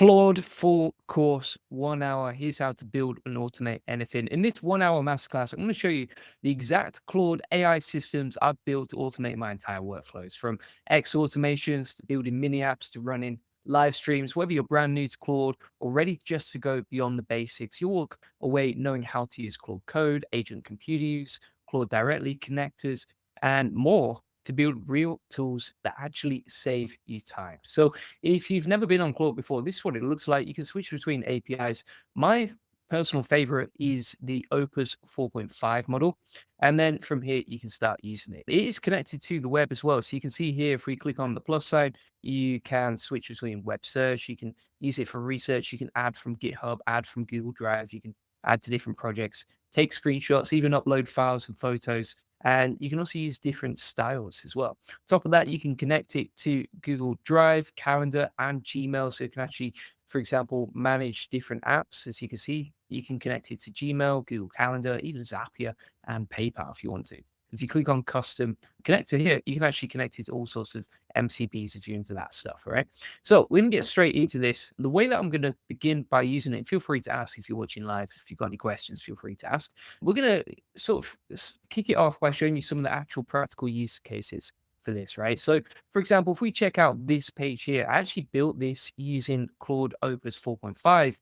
Claude full course, 1 hour. Here's how to build and automate anything. In this 1 hour masterclass, I'm going to show you the exact Claude AI systems I've built to automate my entire workflows, from X automations to building mini apps to running live streams. Whether you're brand new to Claude or ready just to go beyond the basics, you'll walk away knowing how to use Claude Code, agent computer use, Claude directly, connectors, and more to build real tools that actually save you time. So if you've never been on Claude before, this is what it looks like. You can switch between APIs. My personal favorite is the Opus 4.5 model. And then from here, you can start using it. It is connected to the web as well. So you can see here, if we click on the plus side, you can switch between web search. You can use it for research. You can add from GitHub, add from Google Drive. You can add to different projects, take screenshots, even upload files and photos. And you can also use different styles as well. On top of that, you can connect it to Google Drive, Calendar, and Gmail. So you can actually, for example, manage different apps. As you can see, you can connect it to Gmail, Google Calendar, even Zapier and PayPal if you want to. If you click on custom connector here, you can actually connect it to all sorts of MCPs if you're into that stuff. All right. So we're going to get straight into this. The way that I'm going to begin by using it, feel free to ask if you're watching live. If you've got any questions, feel free to ask. We're going to sort of kick it off by showing you some of the actual practical use cases for this, right? So for example, if we check out this page here, I actually built this using Claude Opus 4.5.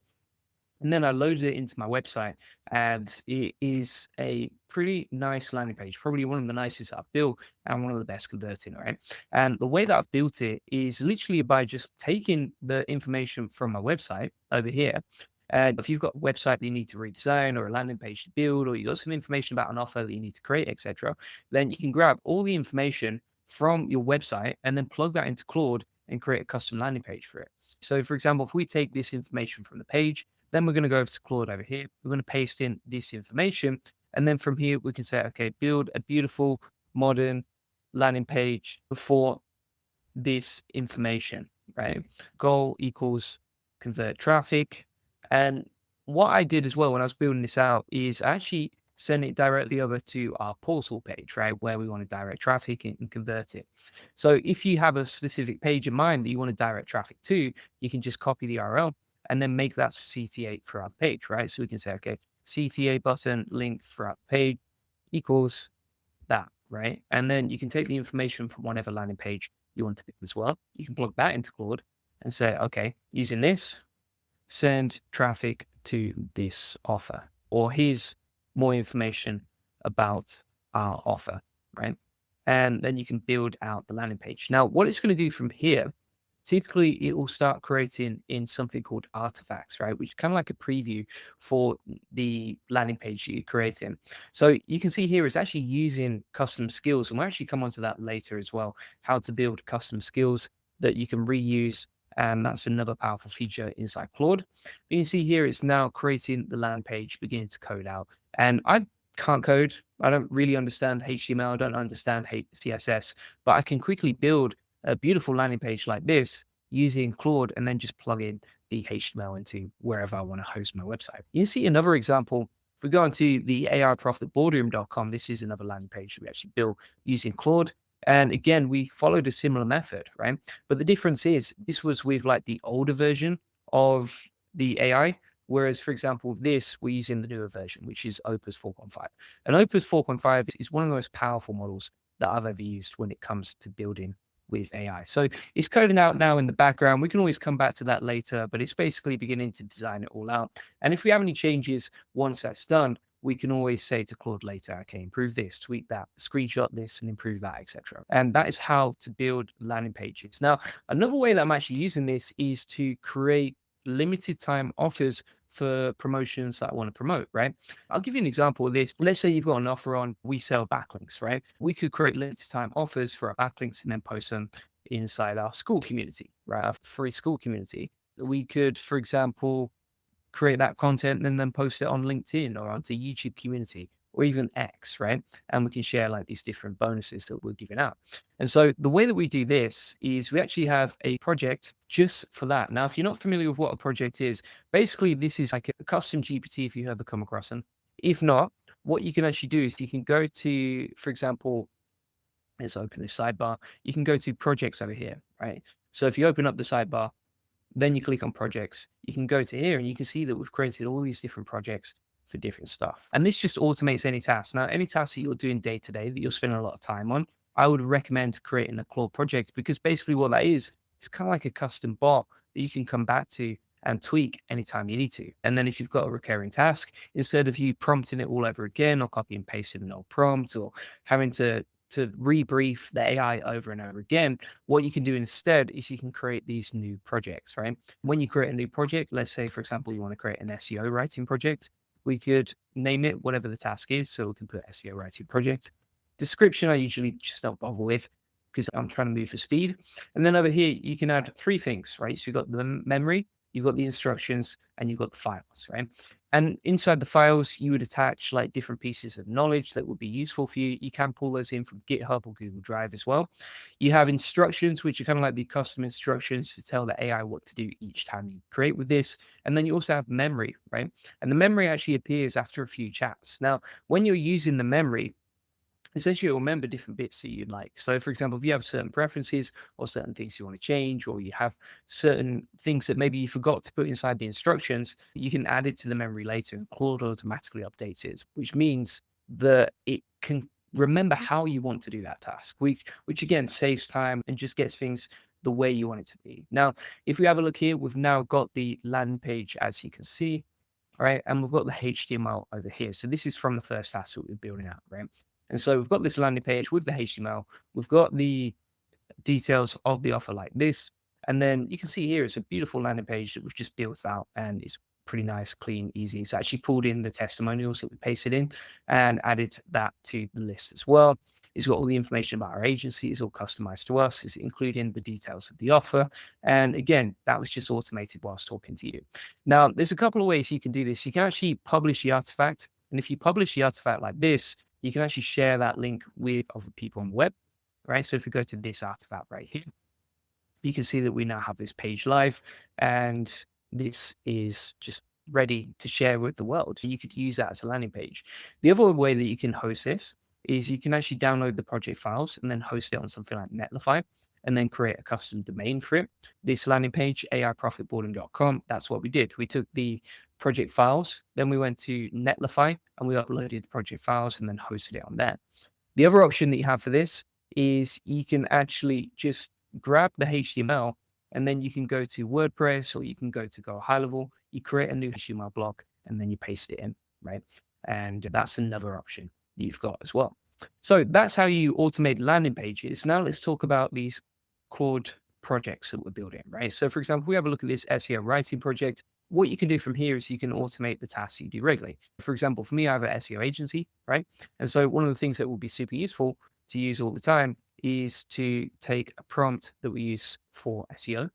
And then I loaded it into my website, and it is a pretty nice landing page, probably one of the nicest I've built and one of the best converting, right? And the way that I've built it is literally by just taking the information from my website over here. And if you've got a website that you need to redesign or a landing page to build, or you've got some information about an offer that you need to create, etc., then you can grab all the information from your website and then plug that into Claude and create a custom landing page for it. So for example, if we take this information from the page, then we're going to go over to Claude over here. We're going to paste in this information. And then from here, we can say, okay, build a beautiful modern landing page for this information, right? Goal equals convert traffic. And what I did as well when I was building this out is actually send it directly over to our portal page, right? Where we want to direct traffic and convert it. So if you have a specific page in mind that you want to direct traffic to, you can just copy the URL and then make that CTA throughout the page, right? So we can say, okay, CTA button link throughout the page equals that, right? And then you can take the information from whatever landing page you want to pick as well. You can plug that into Claude and say, okay, using this, send traffic to this offer, or here's more information about our offer, right? And then you can build out the landing page. Now, what it's going to do from here, typically it will start creating in something called artifacts, right? Which is kind of like a preview for the landing page you're creating. So you can see here it's actually using custom skills, and we'll actually come onto that later as well, how to build custom skills that you can reuse. And that's another powerful feature inside Claude. You can see here it's now creating the landing page, beginning to code out. And I can't code. I don't really understand HTML. I don't understand CSS, but I can quickly build a beautiful landing page like this using Claude and then just plug in the HTML into wherever I want to host my website. You see another example. If we go onto the AIprofitboardroom.com, this is another landing page we actually built using Claude. And again, we followed a similar method, right? But the difference is this was with like the older version of the AI. Whereas, for example, this, we're using the newer version, which is Opus 4.5. And Opus 4.5 is one of the most powerful models that I've ever used when it comes to building with AI. So it's coding out now in the background. We can always come back to that later, but it's basically beginning to design it all out. And if we have any changes once that's done, we can always say to Claude later, okay, improve this, tweak that, screenshot this and improve that, etc. And that is how to build landing pages. Now, another way that I'm actually using this is to create limited time offers for promotions that I want to promote, right? I'll give you an example of this. Let's say you've got an offer on we sell backlinks, right? We could create limited time offers for our backlinks and then post them inside our school community, right? Our free school community. We could, for example, create that content and then post it on LinkedIn or onto YouTube community or even X, right? And we can share like these different bonuses that we're giving out. And so the way that we do this is we actually have a project just for that. Now, if you're not familiar with what a project is, basically this is like a custom GPT if you ever come across them. If not, what you can actually do is you can go to, for example, let's open this sidebar. You can go to projects over here, right? So if you open up the sidebar, Then you click on projects. You can go to here and you can see that we've created all these different projects for different stuff. And this just automates any task. Now, any task that you're doing day to day that you're spending a lot of time on, I would recommend creating a Claude project, because basically what that is, it's kind of like a custom bot that you can come back to and tweak anytime you need to. And then if you've got a recurring task, instead of you prompting it all over again or copy and pasting an old prompt or having to rebrief the AI over and over again, what you can do instead is you can create these new projects, right? When you create a new project, let's say, for example, you want to create an SEO writing project, we could name it whatever the task is. So we can put SEO writing project. Description, I usually just don't bother with because I'm trying to move for speed. And then over here, you can add three things, right? So you've got the memory, you've got the instructions, and you've got the files, right? And inside the files, you would attach like different pieces of knowledge that would be useful for you. You can pull those in from GitHub or Google Drive as well. You have instructions, which are kind of like the custom instructions to tell the AI what to do each time you create with this. And then you also have memory, right? And the memory actually appears after a few chats. Now, when you're using the memory, essentially you'll remember different bits that you like. So for example, if you have certain preferences or certain things you want to change, or you have certain things that maybe you forgot to put inside the instructions, you can add it to the memory later and Claude automatically updates it, which means that it can remember how you want to do that task, which again saves time and just gets things the way you want it to be. Now, if we have a look here, we've now got the landing page, as you can see. All right, and we've got the HTML over here. So this is from the first task that we're building out, right? And so we've got this landing page with the HTML. We've got the details of the offer like this. And then you can see here, it's a beautiful landing page that we've just built out, and it's pretty nice, clean, easy. It's actually pulled in the testimonials that we pasted in and added that to the list as well. It's got all the information about our agency. It's all customized to us. It's including the details of the offer. And again, that was just automated whilst talking to you. Now, there's a couple of ways you can do this. You can actually publish the artifact. And if you publish the artifact like this, you can actually share that link with other people on the web, right? So if we go to this artifact right here, you can see that we now have this page live, and this is just ready to share with the world. So you could use that as a landing page. The other way that you can host this is you can actually download the project files and then host it on something like Netlify, and then create a custom domain for it. This landing page, aiprofitboarding.com, that's what we did. We took the project files, then we went to Netlify and we uploaded the project files and then hosted it on there. The other option that you have for this is you can actually just grab the HTML and then you can go to WordPress, or you can go to Go High Level, you create a new HTML block and then you paste it in, right? And that's another option that you've got as well. So that's how you automate landing pages. Now let's talk about these Claude projects that we're building, right? So for example, we have a look at this SEO writing project. What you can do from here is you can automate the tasks you do regularly. For example, for me, I have an SEO agency, right? And so one of the things that will be super useful to use all the time is to take a prompt that we use for SEO,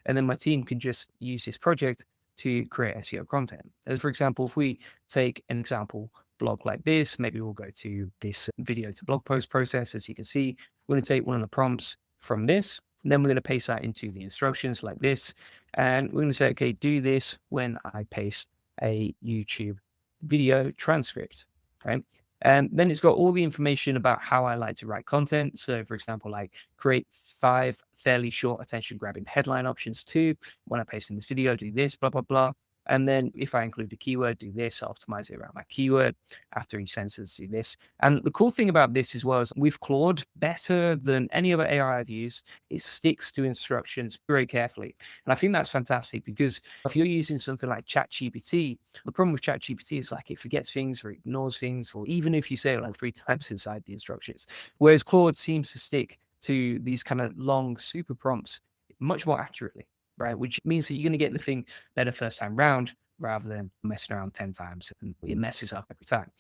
and then my team can just use this project to create SEO content. As for example, if we take an example blog like this, maybe we'll go to this video to blog post process. As you can see, we're going to take one of the prompts from this, and then we're going to paste that into the instructions like this. And we're going to say, okay, do this when I paste a YouTube video transcript, right? And then it's got all the information about how I like to write content. So for example, like create 5 fairly short attention grabbing headline options too. When I paste in this video, do this, blah, blah, blah. And then if I include a keyword, do this, optimize it around that keyword. After each sentence, do this. And the cool thing about this as well is with Claude, better than any other AI I've used, it sticks to instructions very carefully. And I think that's fantastic, because if you're using something like ChatGPT, the problem with ChatGPT is like it forgets things or ignores things, or even if you say it like 3 times inside the instructions. Whereas Claude seems to stick to these kind of long super prompts much more accurately, right? Which means that you're going to get the thing better first time round rather than messing around 10 times and it messes up every time.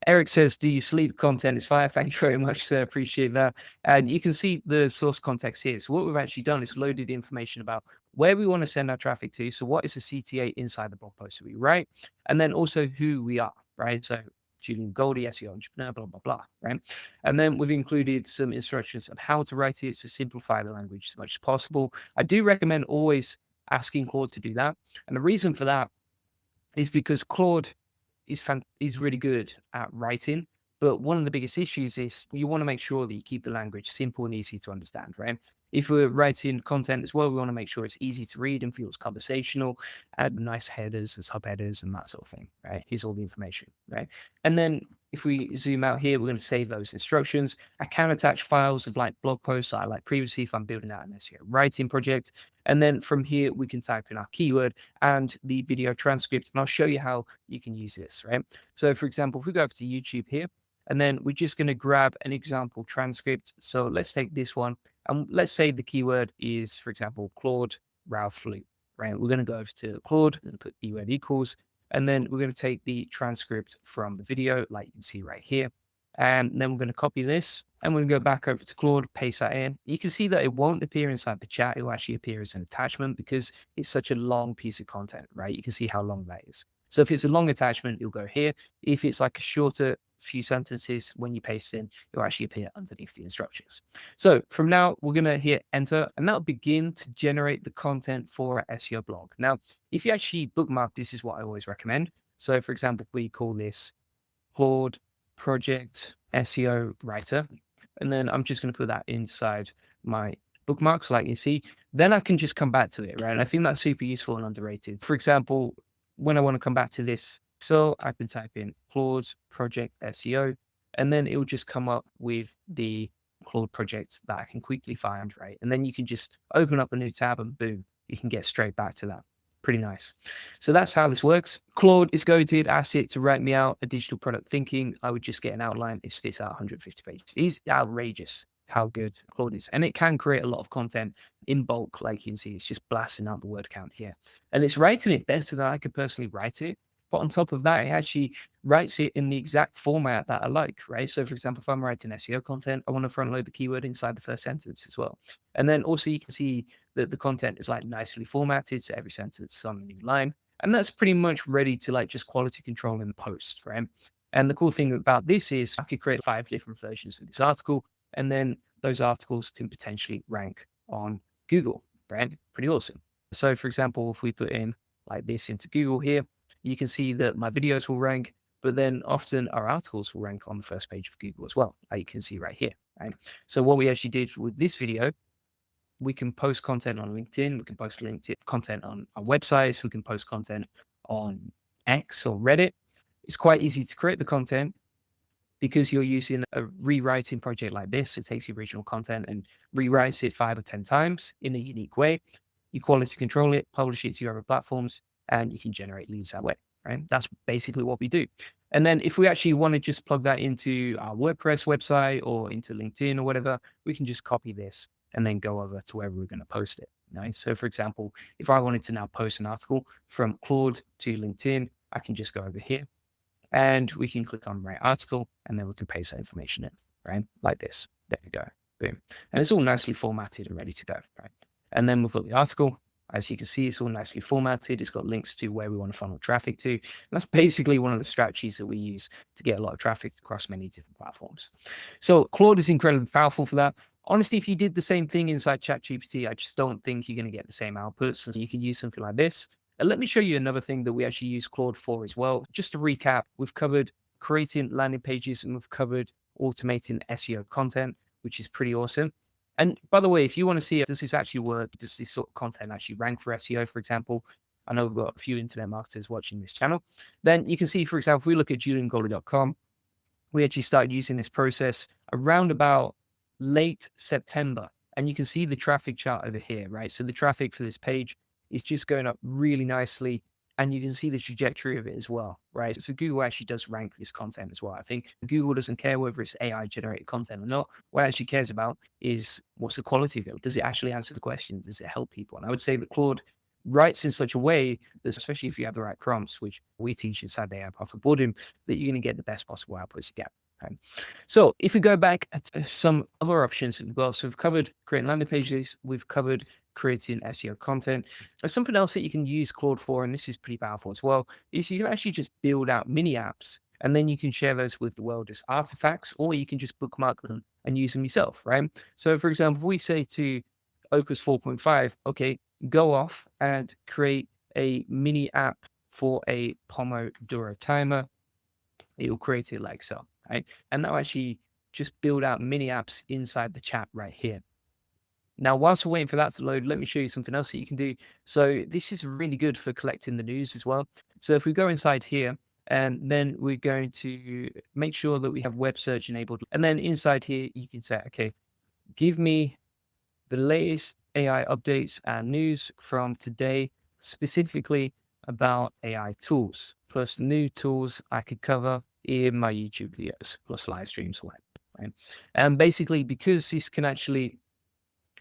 Eric says, do you sleep? Content is fire. Thank you very much, sir. Appreciate that. And you can see the source context here. So what we've actually done is loaded information about where we want to send our traffic to. So what is the CTA inside the blog post that we write? And then also who we are, right? So Julian Goldie, SEO entrepreneur, blah, blah, blah, right? And then we've included some instructions on how to write it to simplify the language as much as possible. I do recommend always asking Claude to do that. And the reason for that is because Claude is really good at writing, But one of the biggest issues is you want to make sure that you keep the language simple and easy to understand, right? If we're writing content as well, we want to make sure it's easy to read and feels conversational, add nice headers and subheaders and that sort of thing, right? Here's all the information, right? And then if we zoom out here, we're going to save those instructions. I can attach files of like blog posts I like previously if I'm building out an SEO writing project. And then from here, we can type in our keyword and the video transcript. And I'll show you how you can use this, right? So for example, if we go over to YouTube here, and then we're just going to grab an example transcript. So let's take this one. And let's say the keyword is, for example, Claude Ralph Loop, right? We're going to go over to Claude and put keyword equals. And then we're going to take the transcript from the video, like you can see right here. And then we're going to copy this and we're going to go back over to Claude, paste that in. You can see that it won't appear inside the chat. It will actually appear as an attachment because it's such a long piece of content, right? You can see how long that is. So if it's a long attachment, it'll go here. If it's like a shorter few sentences, when you paste in, it'll actually appear underneath the instructions. So from now, we're going to hit enter and that'll begin to generate the content for our SEO blog. Now, if you actually bookmark, this is what I always recommend. So for example, we call this Claude Project SEO Writer. And then I'm just going to put that inside my bookmarks, like you see. Then I can just come back to it, right? And I think that's super useful and underrated. For example, when I want to come back to this, so I can type in Claude Project SEO, and then it will just come up with the Claude project that I can quickly find, right? And then you can just open up a new tab and boom, you can get straight back to that. Pretty nice. So that's how this works. Claude is goated. Ask it to write me out a digital product thinking. I would just get an outline. It spits out 150 pages. It's outrageous how good Claude is. And it can create a lot of content in bulk. Like you can see, it's just blasting out the word count here. And it's writing it better than I could personally write it. But on top of that, it actually writes it in the exact format that I like, right? So for example, if I'm writing SEO content, I want to front load the keyword inside the first sentence as well. And then also you can see that the content is like nicely formatted. So every sentence is on a new line. And that's pretty much ready to like just quality control in the post, right? And the cool thing about this is I could create 5 different versions of this article. And then those articles can potentially rank on Google, right? Pretty awesome. So for example, if we put in like this into Google here, you can see that my videos will rank, but then often our articles will rank on the first page of Google as well, like you can see right here, right? So what we actually did with this video, we can post content on LinkedIn, we can post LinkedIn content on our websites, we can post content on X or Reddit. It's quite easy to create the content because you're using a rewriting project like this. It takes the original content and rewrites it 5 or 10 times in a unique way. You quality control it, publish it to your other platforms, and you can generate leads that way, right? That's basically what we do. And then if we actually want to just plug that into our WordPress website or into LinkedIn or whatever, we can just copy this and then go over to where we're going to post it. Right? So for example, if I wanted to now post an article from Claude to LinkedIn, I can just go over here and we can click on write article and then we can paste that information in, right? Like this. There we go. Boom. And it's all nicely formatted and ready to go, right? And then we've got the article. As you can see, it's all nicely formatted. It's got links to where we want to funnel traffic to. And that's basically one of the strategies that we use to get a lot of traffic across many different platforms. So Claude is incredibly powerful for that. Honestly, if you did the same thing inside ChatGPT, I just don't think you're going to get the same outputs. So you can use something like this. And let me show you another thing that we actually use Claude for as well. Just to recap, we've covered creating landing pages and we've covered automating SEO content, which is pretty awesome. And by the way, if you want to see, does this actually work? Does this sort of content actually rank for SEO, for example? I know we've got a few internet marketers watching this channel. Then you can see, for example, if we look at juliangoley.com, we actually started using this process around about late September. And you can see the traffic chart over here, right? So the traffic for this page is just going up really nicely. And you can see the trajectory of it as well, right? So Google actually does rank this content as well. I think Google doesn't care whether it's AI generated content or not. What it actually cares about is what's the quality of it? Does it actually answer the questions? Does it help people? And I would say that Claude writes in such a way that, especially if you have the right prompts, which we teach inside the AI Path of Boredom, that you're going to get the best possible outputs you get. Okay. So if we go back at some other options that we've got, so we've covered creating landing pages, we've covered creating SEO content. There's something else that you can use Claude for, and this is pretty powerful as well, is you can actually just build out mini apps and then you can share those with the world as artifacts, or you can just bookmark them and use them yourself, right? So for example, if we say to Opus 4.5, okay, go off and create a mini app for a Pomodoro timer, it will create it like so. right? And that'll actually just build out mini apps inside the chat right here. Now, whilst we're waiting for that to load, let me show you something else that you can do. So this is really good for collecting the news as well. So if we go inside here, and then we're going to make sure that we have web search enabled. And then inside here, you can say, okay, give me the latest AI updates and news from today, specifically about AI tools, plus new tools I could cover in my YouTube videos, plus live streams, right? And basically, because this can actually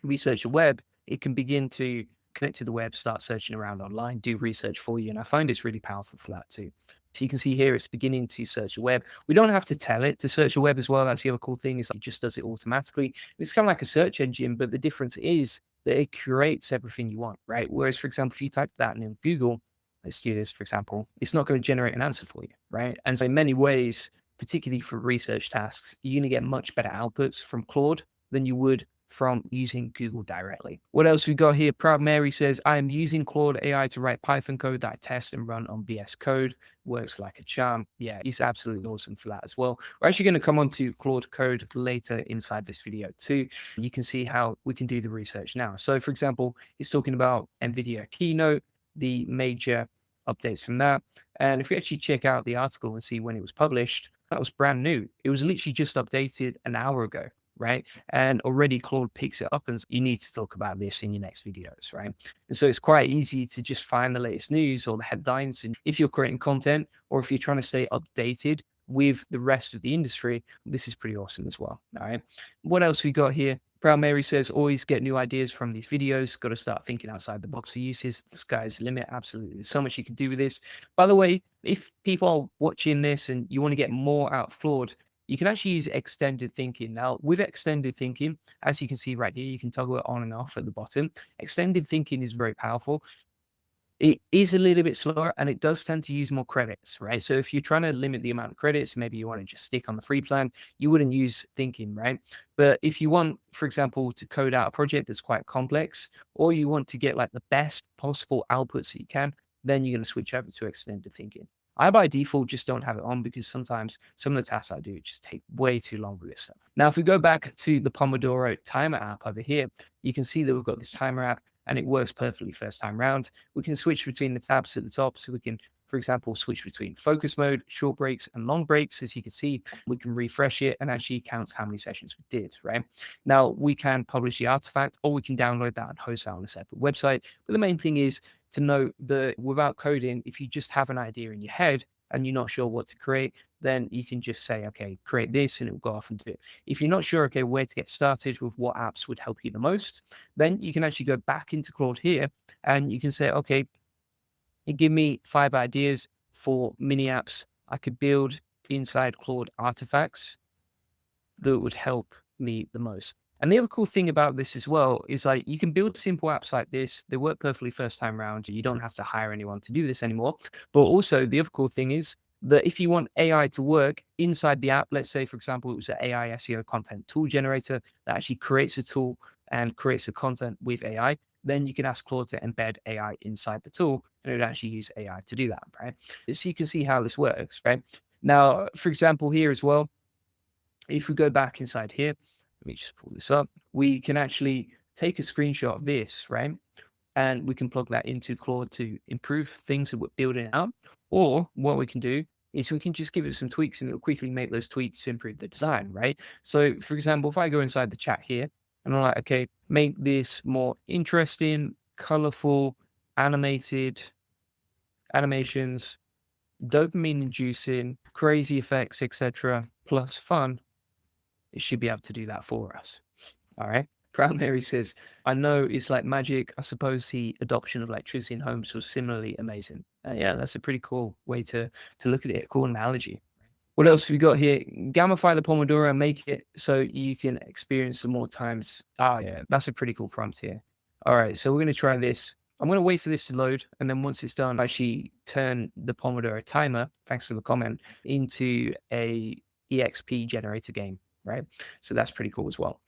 research the web, it can begin to connect to the web, start searching around online, do research for you. And I find it's really powerful for that too. So you can see here, it's beginning to search the web. We don't have to tell it to search the web as well. That's the other cool thing, is it just does it automatically. It's kind of like a search engine, but the difference is that it curates everything you want, right? Whereas, for example, if you type that in Google, let's do this, for example, it's not going to generate an answer for you, right? And so in many ways, particularly for research tasks, you're going to get much better outputs from Claude than you would from using Google directly. What else we got here? Proud Mary says, I am using Claude AI to write Python code that I test and run on VS Code. Works like a charm. Yeah, he's absolutely awesome for that as well. We're actually going to come on to Claude Code later inside this video too. You can see how we can do the research now. So for example, it's talking about NVIDIA Keynote, the major updates from that. And if we actually check out the article and see when it was published, that was brand new. It was literally just updated an hour ago, right? And already Claude picks it up and you need to talk about this in your next videos, right? And so it's quite easy to just find the latest news or the headlines. And if you're creating content or if you're trying to stay updated with the rest of the industry, this is pretty awesome as well. All right. What else we got here? Proud Mary says, always get new ideas from these videos. Got to start thinking outside the box for uses. The sky's the limit. Absolutely. There's so much you can do with this. By the way, if people are watching this and you want to get more out of Claude, you can actually use extended thinking. Now, with extended thinking, as you can see right here, you can toggle it on and off at the bottom. Extended thinking is very powerful. It is a little bit slower and it does tend to use more credits, right? So if you're trying to limit the amount of credits, maybe you want to just stick on the free plan, you wouldn't use thinking, right? But if you want, for example, to code out a project that's quite complex, or you want to get like the best possible outputs that you can, then you're going to switch over to extended thinking. I by default just don't have it on because sometimes some of the tasks I do just take way too long with this stuff. Now, if we go back to the Pomodoro timer app over here, you can see that we've got this timer app and it works perfectly first time round. We can switch between the tabs at the top. So we can, for example, switch between focus mode, short breaks, and long breaks. As you can see, we can refresh it and actually counts how many sessions we did, right? Now, we can publish the artifact or we can download that and host that on a separate website. But the main thing is to note that without coding, if you just have an idea in your head and you're not sure what to create, then you can just say, okay, create this and it will go off and do it. If you're not sure, okay, where to get started with what apps would help you the most, then you can actually go back into Claude here and you can say, okay, give me 5 ideas for mini apps I could build inside Claude artifacts that would help me the most. And the other cool thing about this as well is like you can build simple apps like this. They work perfectly first time round. You don't have to hire anyone to do this anymore. But also the other cool thing is that if you want AI to work inside the app, let's say, for example, it was an AI SEO content tool generator that actually creates a tool and creates the content with AI, then you can ask Claude to embed AI inside the tool and it would actually use AI to do that, right? So you can see how this works, right? Now, for example, here as well, if we go back inside here, let me just pull this up. We can actually take a screenshot of this, right? And we can plug that into Claude to improve things that we're building out. Or what we can do is we can just give it some tweaks and it'll quickly make those tweaks to improve the design, right? So for example, if I go inside the chat here and I'm like, okay, make this more interesting, colorful, animated, animations, dopamine inducing, crazy effects, etc., plus fun, it should be able to do that for us. All right. Proud Mary says, I know it's like magic. I suppose the adoption of electricity in homes was similarly amazing. Yeah, that's a pretty cool way to look at it. Cool analogy. What else have we got here? Gamify the Pomodoro and make it so you can experience some more times. Ah, yeah, that's a pretty cool prompt here. All right, so we're going to try this. I'm going to wait for this to load. And then once it's done, I actually turn the Pomodoro timer, thanks to the comment, into a EXP generator game, right? So that's pretty cool as well.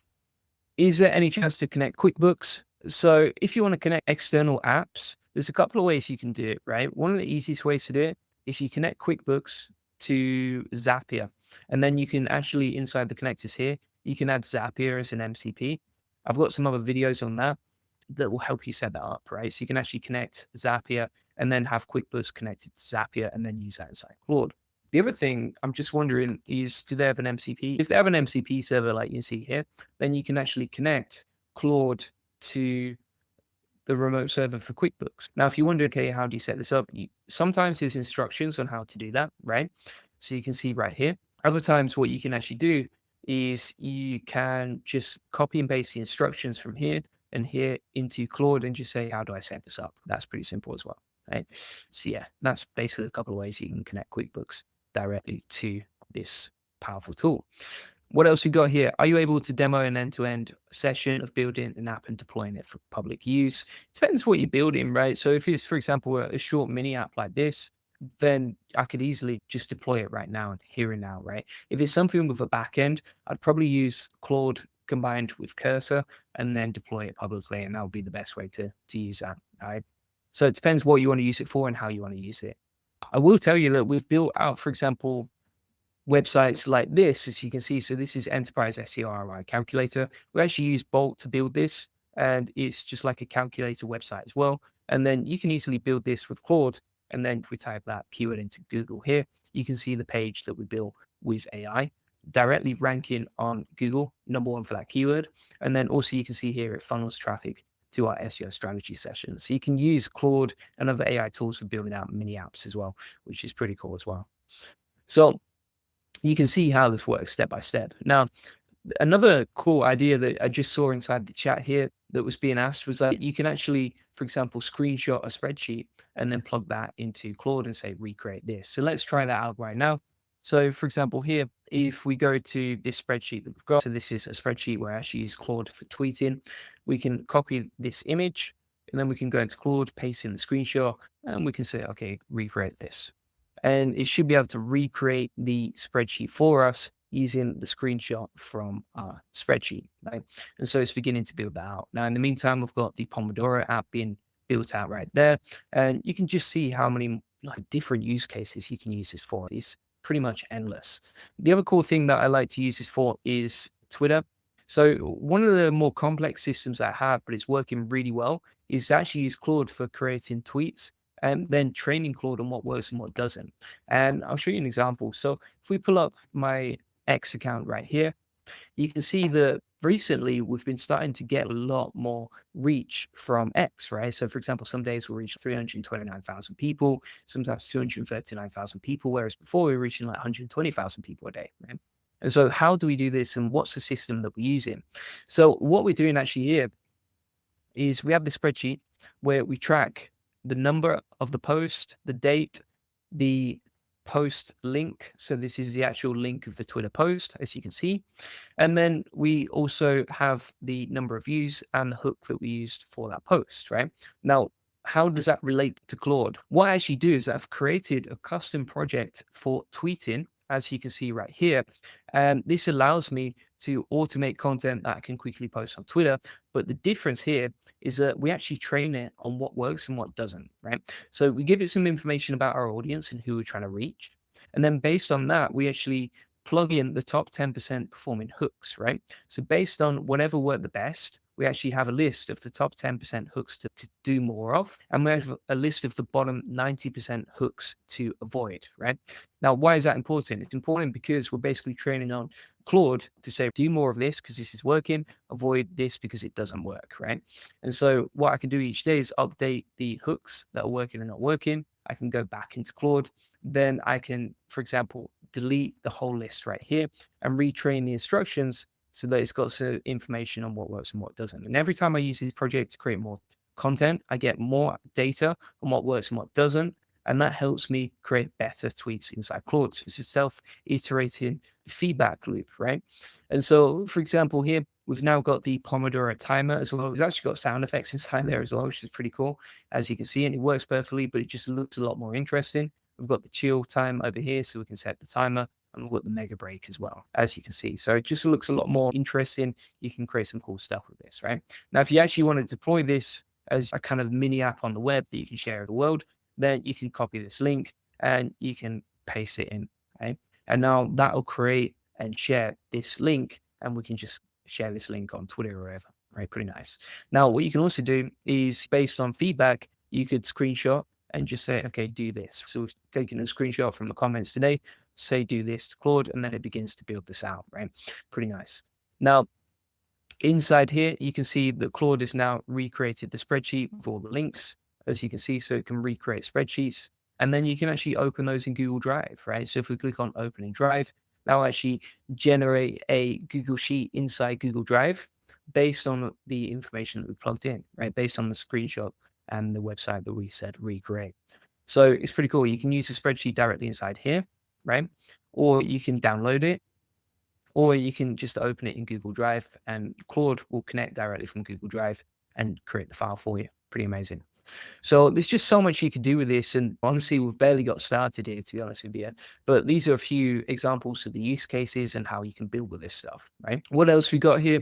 Is there any chance to connect QuickBooks? So if you want to connect external apps, there's a couple of ways you can do it, right? One of the easiest ways to do it is you connect QuickBooks to Zapier. And then you can actually, inside the connectors here, you can add Zapier as an MCP. I've got some other videos on that will help you set that up, right? So you can actually connect Zapier and then have QuickBooks connected to Zapier and then use that inside Claude. The other thing I'm just wondering is, do they have an MCP? If they have an MCP server like you see here, then you can actually connect Claude to the remote server for QuickBooks. Now, if you wonder, okay, how do you set this up? Sometimes there's instructions on how to do that, right? So you can see right here. Other times what you can actually do is you can just copy and paste the instructions from here and here into Claude and just say, how do I set this up? That's pretty simple as well, right? So yeah, that's basically a couple of ways you can connect QuickBooks directly to this powerful tool. What else we got here? Are you able to demo an end-to-end session of building an app and deploying it for public use? Depends what you're building, right? So if it's, for example, a short mini app like this, then I could easily just deploy it right now and here and now, right? If it's something with a backend, I'd probably use Claude combined with Cursor and then deploy it publicly, and that would be the best way to use that, right? So it depends what you want to use it for and how you want to use it. I will tell you that we've built out, for example, websites like this, as you can see. So this is Enterprise SEO ROI Calculator. We actually use Bolt to build this, and it's just like a calculator website as well. And then you can easily build this with Claude. And then if we type that keyword into Google here, you can see the page that we built with AI directly ranking on Google, #1 for that keyword. And then also you can see here it funnels traffic to our SEO strategy sessions. So you can use Claude and other AI tools for building out mini apps as well, which is pretty cool as well. So you can see how this works step by step. Now, another cool idea that I just saw inside the chat here that was being asked was that you can actually, for example, screenshot a spreadsheet and then plug that into Claude and say, recreate this. So let's try that out right now. So for example, here, if we go to this spreadsheet that we've got, so this is a spreadsheet where I actually use Claude for tweeting, we can copy this image and then we can go into Claude, paste in the screenshot, and we can say, okay, recreate this. And it should be able to recreate the spreadsheet for us using the screenshot from our spreadsheet, right? And so it's beginning to build that out. Now, in the meantime, we've got the Pomodoro app being built out right there. And you can just see how many different use cases you can use this for. It's pretty much endless. The other cool thing that I like to use this for is Twitter. So one of the more complex systems I have, but it's working really well, is to actually use Claude for creating tweets and then training Claude on what works and what doesn't. And I'll show you an example. So if we pull up my X account right here, you can see that recently we've been starting to get a lot more reach from X, right? So for example, some days we'll reach 329,000 people, sometimes 239,000 people, whereas before we were reaching like 120,000 people a day, right? And so how do we do this and what's the system that we're using? So what we're doing actually here is we have this spreadsheet where we track the number of the post, the date, the post link. So this is the actual link of the Twitter post, as you can see. And then we also have the number of views and the hook that we used for that post, right? Now, how does that relate to Claude? What I actually do is I've created a custom project for tweeting, as you can see right here. And this allows me to automate content that I can quickly post on Twitter. But the difference here is that we actually train it on what works and what doesn't, right? So we give it some information about our audience and who we're trying to reach. And then based on that, we actually plug in the top 10% performing hooks, right? So based on whatever worked the best, we actually have a list of the top 10% hooks to do more of. And we have a list of the bottom 90% hooks to avoid, right? Now, why is that important? It's important because we're basically training on Claude to say, do more of this because this is working, avoid this because it doesn't work, right? And so what I can do each day is update the hooks that are working and not working. I can go back into Claude. Then I can, for example, delete the whole list right here and retrain the instructions so that it's got some information on what works and what doesn't. And every time I use this project to create more content, I get more data on what works and what doesn't. And that helps me create better tweets inside Claude. So it's a self-iterating feedback loop, right? And so, for example, here, we've now got the Pomodoro timer as well. It's actually got sound effects inside there as well, which is pretty cool, as you can see. And it works perfectly, but it just looks a lot more interesting. We've got the chill time over here, so we can set the timer. And we've got the mega break as well, as you can see. So it just looks a lot more interesting. You can create some cool stuff with this, right? Now, if you actually want to deploy this as a kind of mini app on the web that you can share with the world, then you can copy this link and you can paste it in right? And now that'll create and share this link, and we can just share this link on Twitter or wherever, right? Pretty nice. Now, what you can also do is based on feedback, you could screenshot and just say, okay, do this. So we've taken a screenshot from the comments today, say do this to Claude, and then it begins to build this out, right? Pretty nice. Now, inside here, you can see that Claude has now recreated the spreadsheet with all the links, as you can see, so it can recreate spreadsheets. And then you can actually open those in Google Drive, right? So if we click on open in Drive, that'll actually generate a Google Sheet inside Google Drive based on the information that we plugged in, right? Based on the screenshot and the website that we said recreate. So it's pretty cool. You can use the spreadsheet directly inside here, right? Or you can download it, or you can just open it in Google Drive, and Claude will connect directly from Google Drive and create the file for you. Pretty amazing. So there's just so much you can do with this. And honestly, we've barely got started here, to be honest with you. But these are a few examples of the use cases and how you can build with this stuff, right? What else we got here?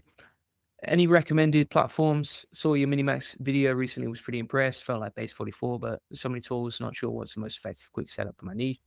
Any recommended platforms? Saw your Minimax video recently, was pretty impressed. Felt like base 44, but so many tools, not sure what's the most effective quick setup for my need.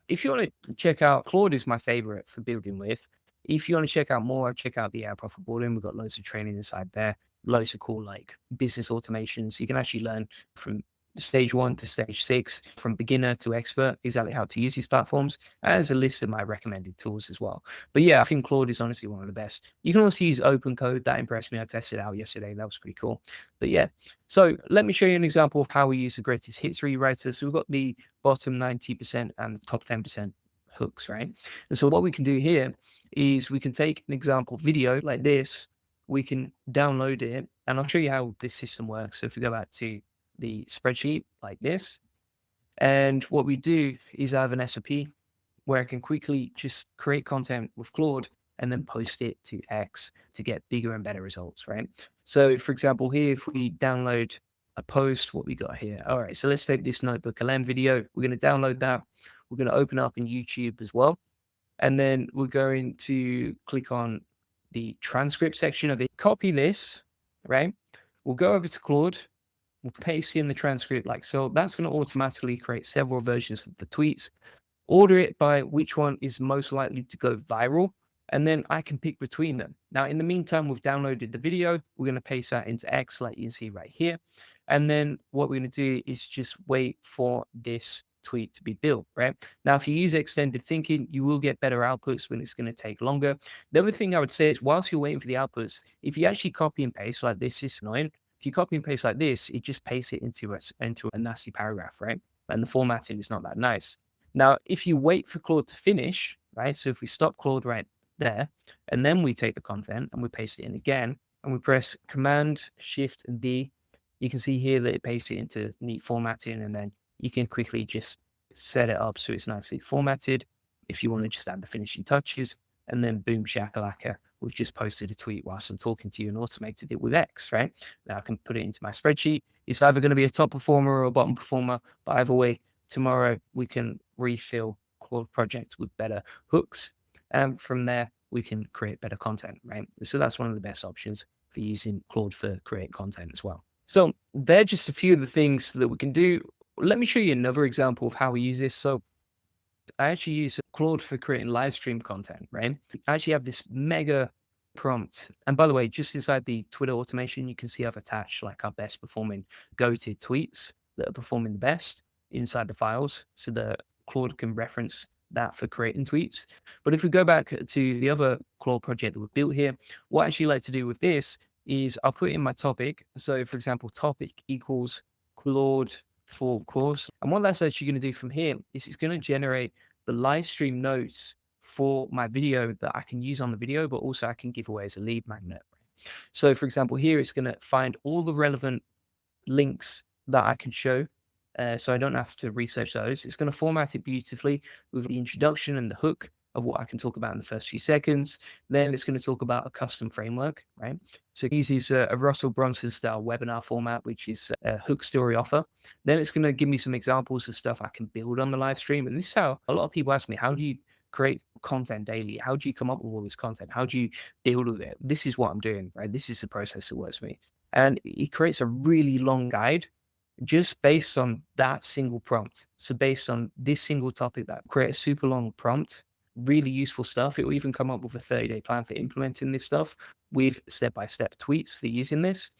If you want to check out, Claude is my favorite for building with. If you want to check out more, check out the Profit Boarding. We've got loads of training inside there, loads of cool like business automations. You can actually learn from stage 1 to stage 6, from beginner to expert, exactly how to use these platforms. And there's a list of my recommended tools as well. But yeah, I think Claude is honestly one of the best. You can also use Open Code. That impressed me. I tested it out yesterday. That was pretty cool. But yeah, so let me show you an example of how we use the greatest hits rewriter. So we've got the bottom 90% and the top 10% hooks, right? And so what we can do here is we can take an example video like this, we can download it, and I'll show you how this system works. So if we go back to the spreadsheet like this, and what we do is I have an SOP where I can quickly just create content with Claude and then post it to X to get bigger and better results, right? So for example, here, if we download a post, what we got here. All right, so let's take this Notebook LM video. We're going to download that. We're going to open up in YouTube as well. And then we're going to click on the transcript section of it, copy this, right? We'll go over to Claude. We'll paste in the transcript like so. That's going to automatically create several versions of the tweets. Order it by which one is most likely to go viral, and then I can pick between them. Now, in the meantime, we've downloaded the video. We're going to paste that into X like you can see right here. And then what we're going to do is just wait for this tweet to be built, right? Now, if you use extended thinking, you will get better outputs when it's going to take longer. The other thing I would say is whilst you're waiting for the outputs, if you actually copy and paste like this, is annoying. If you copy and paste like this, it just pastes it into a nasty paragraph, right? And the formatting is not that nice. Now, if you wait for Claude to finish, right? So if we stop Claude right there, and then we take the content and we paste it in again, and we press Command Shift and D, you can see here that it pastes it into neat formatting, and then you can quickly just set it up so it's nicely formatted. If you want to just add the finishing touches, and then boom shakalaka, we've just posted a tweet whilst I'm talking to you and automated it with X, right? Now I can put it into my spreadsheet. It's either going to be a top performer or a bottom performer, but either way, tomorrow we can refill Claude projects with better hooks. And from there, we can create better content, right? So that's one of the best options for using Claude for creating content as well. So they're just a few of the things that we can do. Let me show you another example of how we use this. So I actually use Claude for creating live stream content, right? I actually have this mega prompt. And by the way, just inside the Twitter automation, you can see I've attached like our best performing go-to tweets that are performing the best inside the files so that Claude can reference that for creating tweets. But if we go back to the other Claude project that we've built here, what I actually like to do with this is I'll put in my topic. So for example, topic equals Claude for course. And what that's actually going to do from here is it's going to generate the live stream notes for my video that I can use on the video, but also I can give away as a lead magnet. So for example, here it's going to find all the relevant links that I can show. So I don't have to research those. It's going to format it beautifully with the introduction and the hook of what I can talk about in the first few seconds. Then it's going to talk about a custom framework, right? So it uses a Russell Brunson style webinar format, which is a hook story offer. Then it's going to give me some examples of stuff I can build on the live stream. And this is how a lot of people ask me, how do you create content daily? How do you come up with all this content? How do you build with it? This is what I'm doing, right? This is the process that works for me. And it creates a really long guide just based on that single prompt. So based on this single topic, that create a super long prompt really useful stuff. It will even come up with a 30-day plan for implementing this stuff with step-by-step tweets for using this.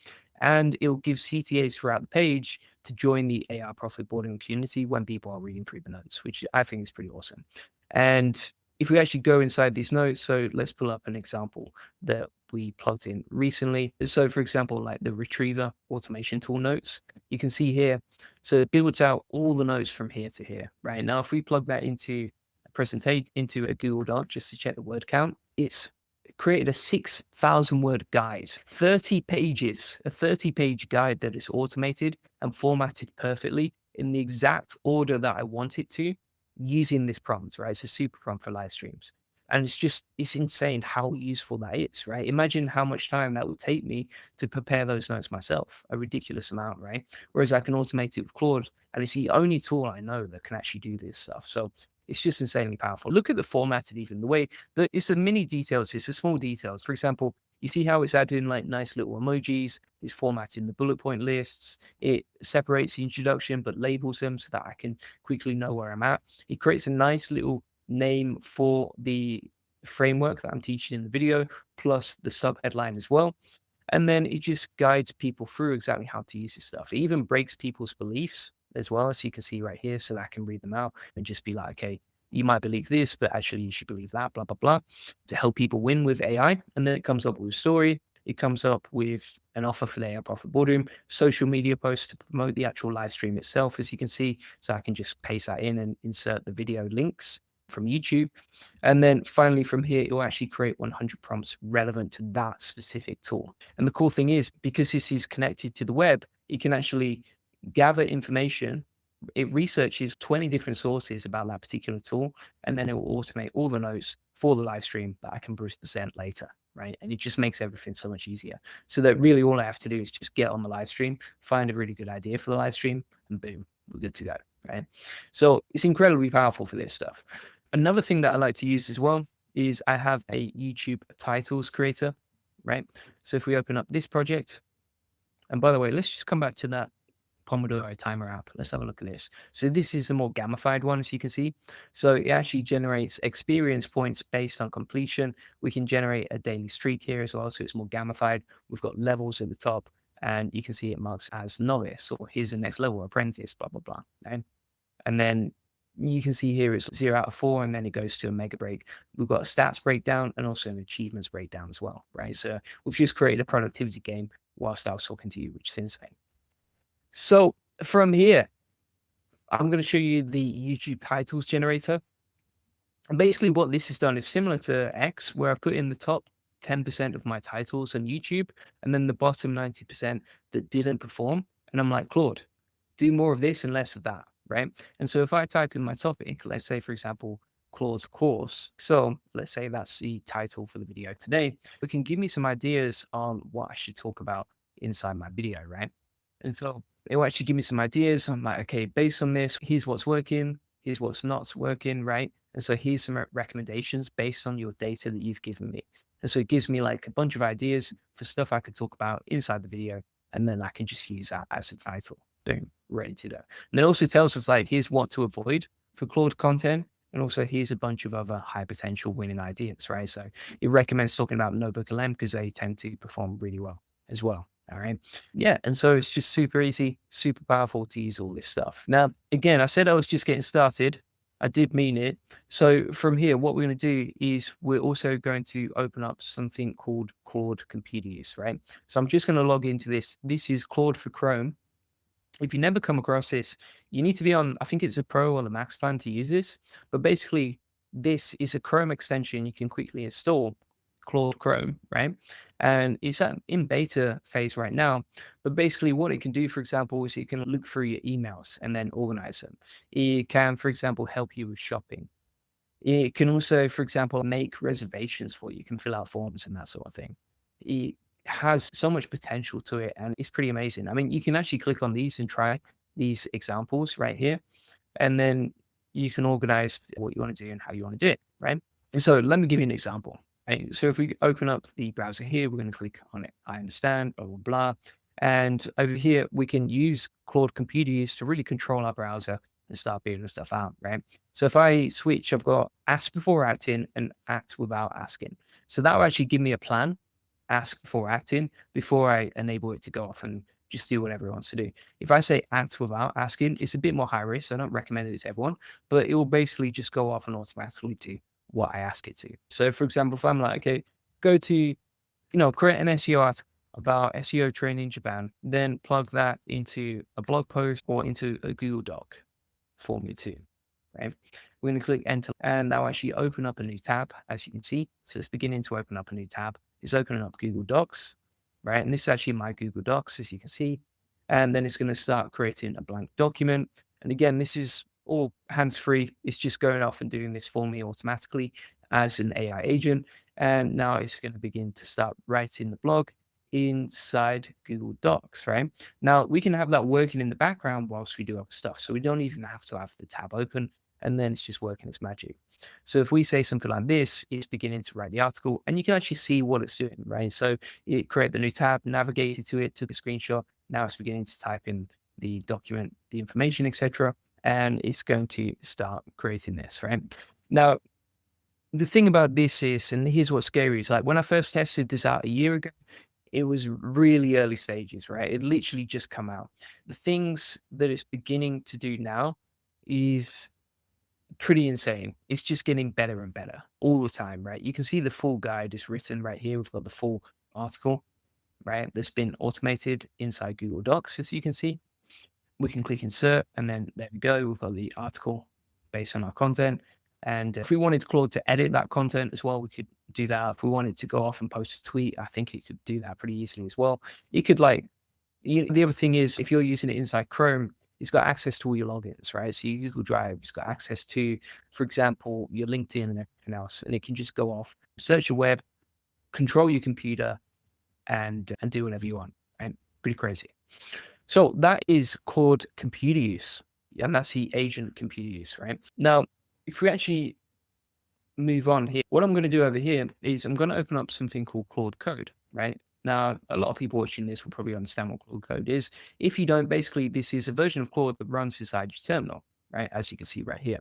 And it'll give CTAs throughout the page to join the AI profit boarding community when people are reading through the notes, which I think is pretty awesome. And if we actually go inside these notes, so let's pull up an example that we plugged in recently. So for example, like the retriever automation tool notes, you can see here, so it builds out all the notes from here to here, right? Now, if we plug that into a presentation, into a Google Doc, just to check the word count, it's created a 6,000 word guide, 30 pages, a 30-page guide that is automated and formatted perfectly in the exact order that I want it to, using this prompt, right? It's a super prompt for live streams. And it's insane how useful that is, right? Imagine how much time that would take me to prepare those notes myself, a ridiculous amount, right? Whereas I can automate it with Claude, and it's the only tool I know that can actually do this stuff. So it's just insanely powerful. Look at the formatted, even the way that it's the mini details, it's the small details. For example, you see how it's adding like nice little emojis, it's formatting the bullet point lists, it separates the introduction but labels them so that I can quickly know where I'm at. It creates a nice little name for the framework that I'm teaching in the video, plus the sub headline as well. And then it just guides people through exactly how to use this stuff. It even breaks people's beliefs as well, as you can see right here, so that I can read them out and just be like, okay, you might believe this, but actually you should believe that, blah, blah, blah, to help people win with AI. And then it comes up with a story. It comes up with an offer for the AI Profit Boardroom, social media posts to promote the actual live stream itself, as you can see. So I can just paste that in and insert the video links from YouTube. And then finally from here, it will actually create 100 prompts relevant to that specific tool. And the cool thing is, because this is connected to the web, it can actually gather information. It researches 20 different sources about that particular tool, and then it will automate all the notes for the live stream that I can present later, right? And it just makes everything so much easier. So that really all I have to do is just get on the live stream, find a really good idea for the live stream, and boom, we're good to go, right? So it's incredibly powerful for this stuff. Another thing that I like to use as well is I have a YouTube titles creator, right? So if we open up this project, and by the way, let's just come back to that Pomodoro timer app. Let's have a look at this. So this is the more gamified one, as you can see. So it actually generates experience points based on completion. We can generate a daily streak here as well. So it's more gamified. We've got levels at the top, and you can see it marks as novice, or here's the next level, apprentice, blah, blah, blah. Okay? And then you can see here it's 0 out of 4, and then it goes to a mega break. We've got a stats breakdown and also an achievements breakdown as well, right? So we've just created a productivity game whilst I was talking to you, which is insane. So from here, I'm going to show you the YouTube titles generator. And basically what this has done is similar to X, where I put in the top 10% of my titles on YouTube, and then the bottom 90% that didn't perform. And I'm like, Claude, do more of this and less of that, right? And so if I type in my topic, let's say, for example, Claude course. So let's say that's the title for the video today. It can give me some ideas on what I should talk about inside my video, right? And so it will actually give me some ideas. I'm like, okay, based on this, here's what's working, here's what's not working, right? And so here's some recommendations based on your data that you've given me. And so it gives me like a bunch of ideas for stuff I could talk about inside the video. And then I can just use that as a title. Boom, ready to go. And it also tells us like, here's what to avoid for Claude content. And also here's a bunch of other high potential winning ideas, right? So it recommends talking about Notebook LM because they tend to perform really well as well. All right. Yeah. And so it's just super easy, super powerful to use all this stuff. Now, again, I said I was just getting started. I did mean it. So from here, what we're going to do is we're also going to open up something called Claude Computer Use, right? So I'm just going to log into this. This is Claude for Chrome. If you never come across this, you need to be on, I think it's a Pro or the Max plan to use this. But basically, this is a Chrome extension you can quickly install, Claude Chrome, right? And it's in beta phase right now. But basically what it can do, for example, is it can look through your emails and then organize them. It can, for example, help you with shopping. It can also, for example, make reservations for you. You can fill out forms and that sort of thing. It has so much potential to it, and it's pretty amazing. I mean, you can actually click on these and try these examples right here, and then you can organize what you want to do and how you want to do it, right? And so let me give you an example. Right? So if we open up the browser here, we're going to click on it. I understand, blah, blah, blah. And over here, we can use Claude Computer Use to really control our browser and start building stuff out, right? So if I switch, I've got ask before acting and act without asking. So that will actually give me a plan, ask before acting, before I enable it to go off and just do whatever it wants to do. If I say act without asking, it's a bit more high risk. So I don't recommend it to everyone, but it will basically just go off and automatically do what I ask it to. So for example, if I'm like, okay, go to, create an SEO article about SEO training in Japan, then plug that into a blog post or into a Google Doc for me too, right? We're going to click enter and that'll actually open up a new tab, as you can see. So it's beginning to open up a new tab. It's opening up Google Docs, right? And this is actually my Google Docs, as you can see. And then it's going to start creating a blank document. And again, this is all hands-free. It's just going off and doing this for me automatically as an AI agent. And now it's going to begin to start writing the blog inside Google Docs, right? Now we can have that working in the background whilst we do other stuff. So we don't even have to have the tab open, and then it's just working its magic. So if we say something like this, it's beginning to write the article and you can actually see what it's doing, right? So it create the new tab, navigated to it, took a screenshot. Now it's beginning to type in the document, the information, etc. And it's going to start creating this, right? Now, the thing about this is, and here's what's scary, is like when I first tested this out a year ago, it was really early stages, right? It literally just come out. The things that it's beginning to do now is pretty insane. It's just getting better and better all the time, right? You can see the full guide is written right here. We've got the full article, right? That's been automated inside Google Docs, as you can see. We can click insert and then there we go. We've got the article based on our content. And if we wanted Claude to edit that content as well, we could do that. If we wanted to go off and post a tweet, I think it could do that pretty easily as well. You could the other thing is if you're using it inside Chrome, it's got access to all your logins, right? So your Google Drive, it's got access to, for example, your LinkedIn and everything else. And it can just go off, search your web, control your computer and do whatever you want, right? Pretty crazy. So that is Claude computer use. And that's the agent computer use, right? Now, if we actually move on here, what I'm going to do over here is I'm going to open up something called Claude Code, right? Now, a lot of people watching this will probably understand what Claude Code is. If you don't, basically, this is a version of Claude that runs inside your terminal, right? As you can see right here.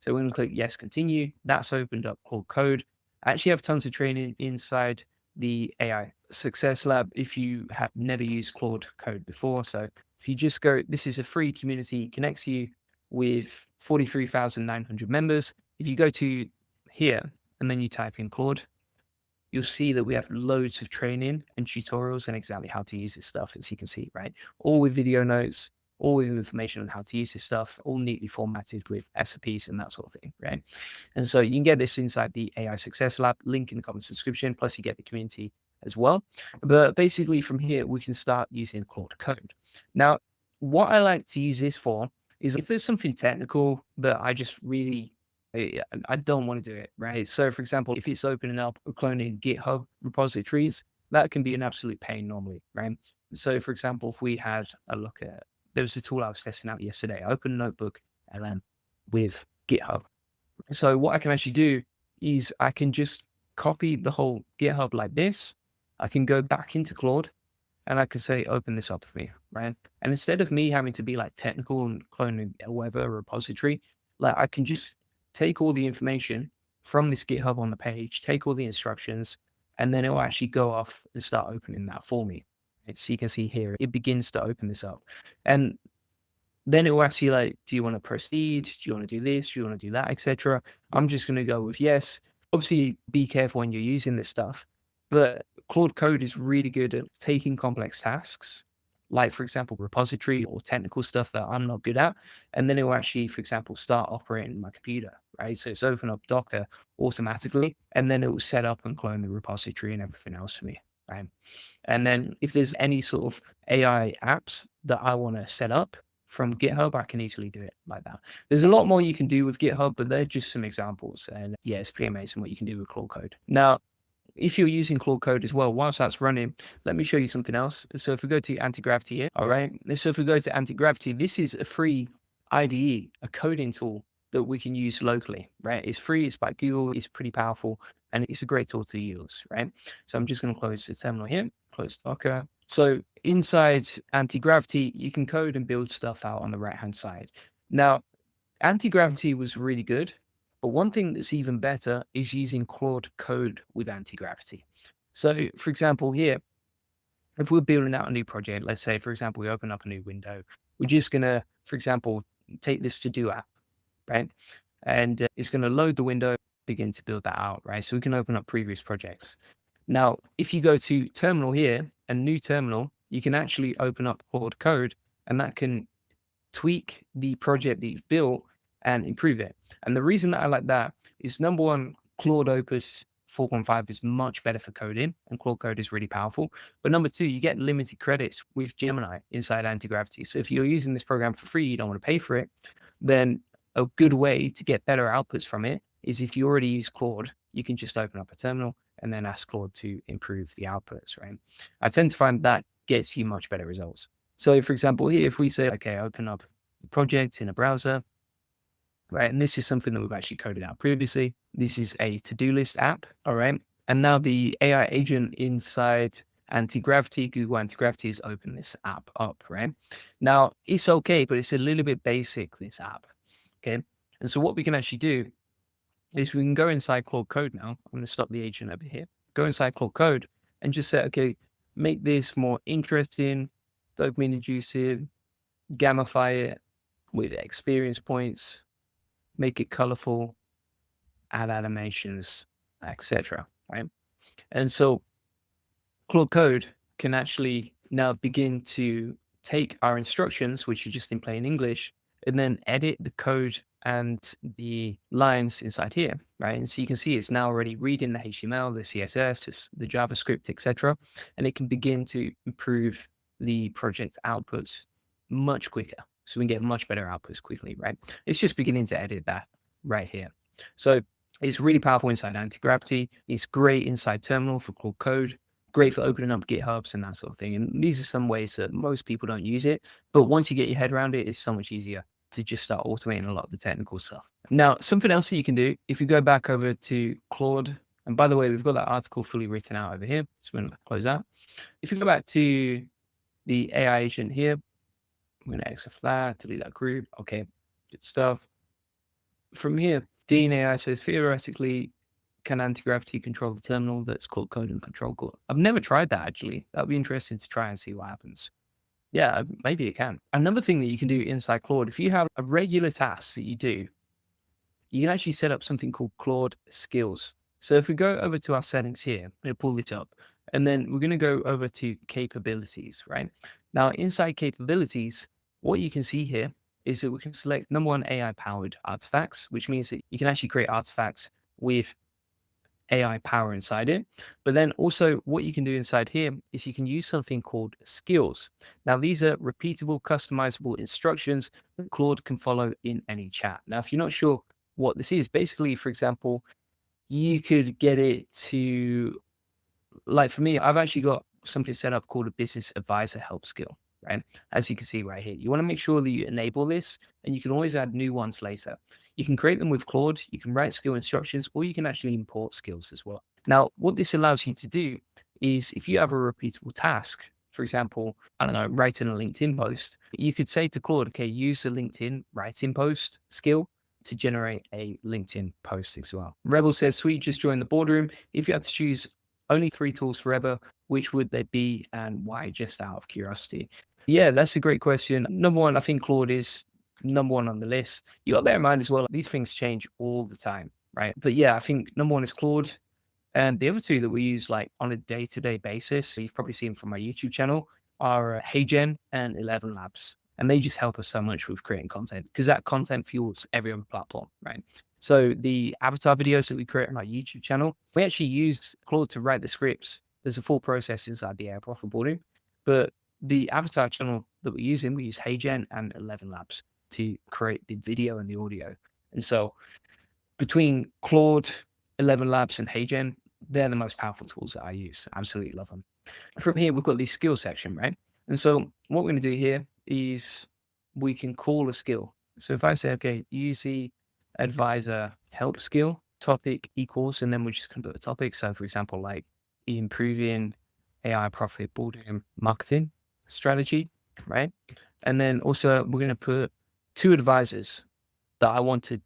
So we're going to click yes, continue. That's opened up Claude Code. I actually have tons of training inside the AI Success Lab if you have never used Claude Code before. So if you just go, this is a free community, connects you with 43,900 members. If you go to here and then you type in Claude, you'll see that we have loads of training and tutorials and exactly how to use this stuff, as you can see, right? All with video notes, all with information on how to use this stuff, all neatly formatted with SOPs and that sort of thing, right? And so you can get this inside the AI Success Lab, link in the comments description, plus you get the community as well. But basically from here, we can start using Claude Code. Now, what I like to use this for is if there's something technical that I just really I don't want to do it, right? So for example, if it's opening up or cloning GitHub repositories, that can be an absolute pain normally, right? So for example, if we had a look at, there was a tool I was testing out yesterday. I opened Notebook LM with GitHub. So what I can actually do is I can just copy the whole GitHub like this. I can go back into Claude and I can say, open this up for me, right? And instead of me having to be like technical and cloning a whatever repository, like I can just take all the information from this GitHub on the page, take all the instructions, and then it will actually go off and start opening that for me. Right? So you can see here, it begins to open this up. And then it will ask you like, do you want to proceed? Do you want to do this? Do you want to do that, etc.? I'm just going to go with yes. Obviously, be careful when you're using this stuff, but Claude Code is really good at taking complex tasks, like for example, repository or technical stuff that I'm not good at. And then it will actually, for example, start operating my computer, right? So it's open up Docker automatically, and then it will set up and clone the repository and everything else for me, right? And then if there's any sort of AI apps that I want to set up from GitHub, I can easily do it like that. There's a lot more you can do with GitHub, but they're just some examples. And yeah, it's pretty amazing what you can do with Claude Code. Now, if you're using Claude Code as well, whilst that's running, let me show you something else. So if we go to anti-gravity here, all right. So if we go to anti-gravity, this is a free IDE, a coding tool that we can use locally, right? It's free, it's by Google, it's pretty powerful, and it's a great tool to use, right? So I'm just going to close the terminal here, close Docker. So inside anti-gravity, you can code and build stuff out on the right-hand side. Now, Anti-gravity was really good, but one thing that's even better is using Claude Code with anti-gravity. So, for example, here, if we're building out a new project, let's say, for example, we open up a new window, we're just going to, for example, take this to-do app, right? And it's going to load the window, begin to build that out, right? So we can open up previous projects. Now, if you go to terminal here, a new terminal, you can actually open up Claude Code, and that can tweak the project that you've built and improve it. And the reason that I like that is, number one, Claude Opus 4.5 is much better for coding, and Claude Code is really powerful. But number two, you get limited credits with Gemini inside Anti-Gravity. So if you're using this program for free, you don't want to pay for it, then a good way to get better outputs from it is, if you already use Claude, you can just open up a terminal and then ask Claude to improve the outputs, right? I tend to find that gets you much better results. So for example, here, if we say, okay, open up a project in a browser, right? And this is something that we've actually coded out previously. This is a to-do list app, all right? And now the AI agent inside Anti-Gravity, Google Anti-Gravity, has opened this app up, right? Now, it's okay, but it's a little bit basic, this app, okay? And so what we can actually do is we can go inside Claude Code now. I'm going to stop the agent over here. Go inside Claude Code and just say, okay, make this more interesting, dopamine inducing, gamify it with experience points, make it colorful, add animations, etc. Right? And so Claude Code can actually now begin to take our instructions, which are just in plain English, and then edit the code and the lines inside here, right? And so you can see it's now already reading the HTML, the CSS, the JavaScript, etc., and it can begin to improve the project outputs much quicker. So we can get much better outputs quickly, right? It's just beginning to edit that right here. So it's really powerful inside Anti-Gravity. It's great inside Terminal for Claude Code, great for opening up GitHubs and that sort of thing. And these are some ways that most people don't use it. But once you get your head around it, it's so much easier to just start automating a lot of the technical stuff. Now, something else that you can do, if you go back over to Claude, and by the way, we've got that article fully written out over here. So we're going to close out. If you go back to the AI agent here, I'm going to exit that, delete that group. Okay, good stuff. From here, Dean AI says, theoretically, can Anti-Gravity control the terminal that's called Code and Control Core? I've never tried that, actually. That'd be interesting to try and see what happens. Yeah, maybe it can. Another thing that you can do inside Claude, if you have a regular task that you do, you can actually set up something called Claude Skills. So if we go over to our settings here, I'm going to pull it up, and then we're going to go over to Capabilities, right? Now, inside Capabilities, what you can see here is that we can select number one, AI-powered artifacts, which means that you can actually create artifacts with AI power inside it. But then also what you can do inside here is you can use something called skills. Now, these are repeatable, customizable instructions that Claude can follow in any chat. Now, if you're not sure what this is, basically, for example, you could get it to, like for me, I've actually got something set up called a business advisor help skill, right? As you can see right here, you want to make sure that you enable this, and you can always add new ones later. You can create them with Claude, you can write skill instructions, or you can actually import skills as well. Now, what this allows you to do is, if you have a repeatable task, for example, I don't know, writing a LinkedIn post, you could say to Claude, okay, use the LinkedIn writing post skill to generate a LinkedIn post as well. Rebel says, sweet, just joined the boardroom. If you had to choose only 3 tools forever, which would they be and why, just out of curiosity? Yeah, that's a great question. Number one, I think Claude is number one on the list. You got to bear in mind as well, these things change all the time, right? But yeah, I think number one is Claude. And the other two that we use like on a day-to-day basis, you've probably seen from my YouTube channel, are HeyGen and 11 Labs. And they just help us so much with creating content, because that content fuels every other platform, right? So the avatar videos that we create on our YouTube channel, we actually use Claude to write the scripts. There's a full process inside the AI profit boarding, but the avatar channel that we're using, we use HeyGen and 11 Labs to create the video and the audio. And so between Claude, 11 Labs, and HeyGen, they're the most powerful tools that I use. Absolutely love them. From here, we've got the skill section, right? And so what we're going to do here is we can call a skill. So if I say, okay, use the advisor help skill topic equals, and then we're just going to put a topic. So for example, like improving AI profit boarding marketing strategy, right? And then also we're going to put 2 advisors. that I want to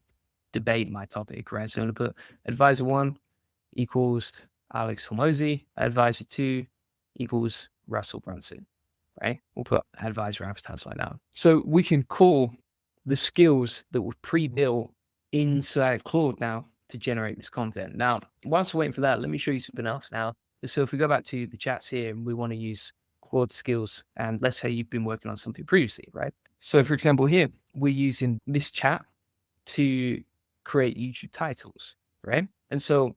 debate my topic, right? So I'm going to put advisor one equals Alex Hormozy, advisor two equals Russell Brunson, right? We'll put advisor avatars like that. So we can call the skills that were pre-built inside Claude now to generate this content. Now, whilst we're waiting for that, let me show you something else now. So if we go back to the chats here and we want to use Claude skills, and let's say you've been working on something previously, right? So for example, here, we're using this chat to create YouTube titles, right? And so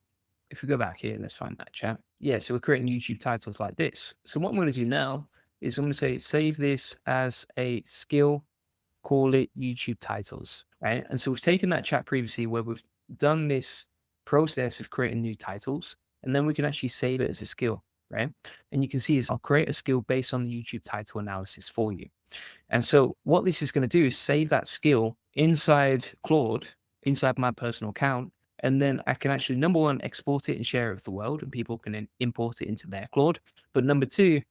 if we go back here, let's find that chat. Yeah, so we're creating YouTube titles like this. So what I'm going to do now is I'm going to say, save this as a skill, call it YouTube titles, right? And so we've taken that chat previously where we've done this process of creating new titles, and then we can actually save it as a skill, right? And you can see is I'll create a skill based on the YouTube title analysis for you. And so what this is going to do is save that skill inside Claude, inside my personal account. And then I can actually, number one, export it and share it with the world, and people can then import it into their Claude. But number two,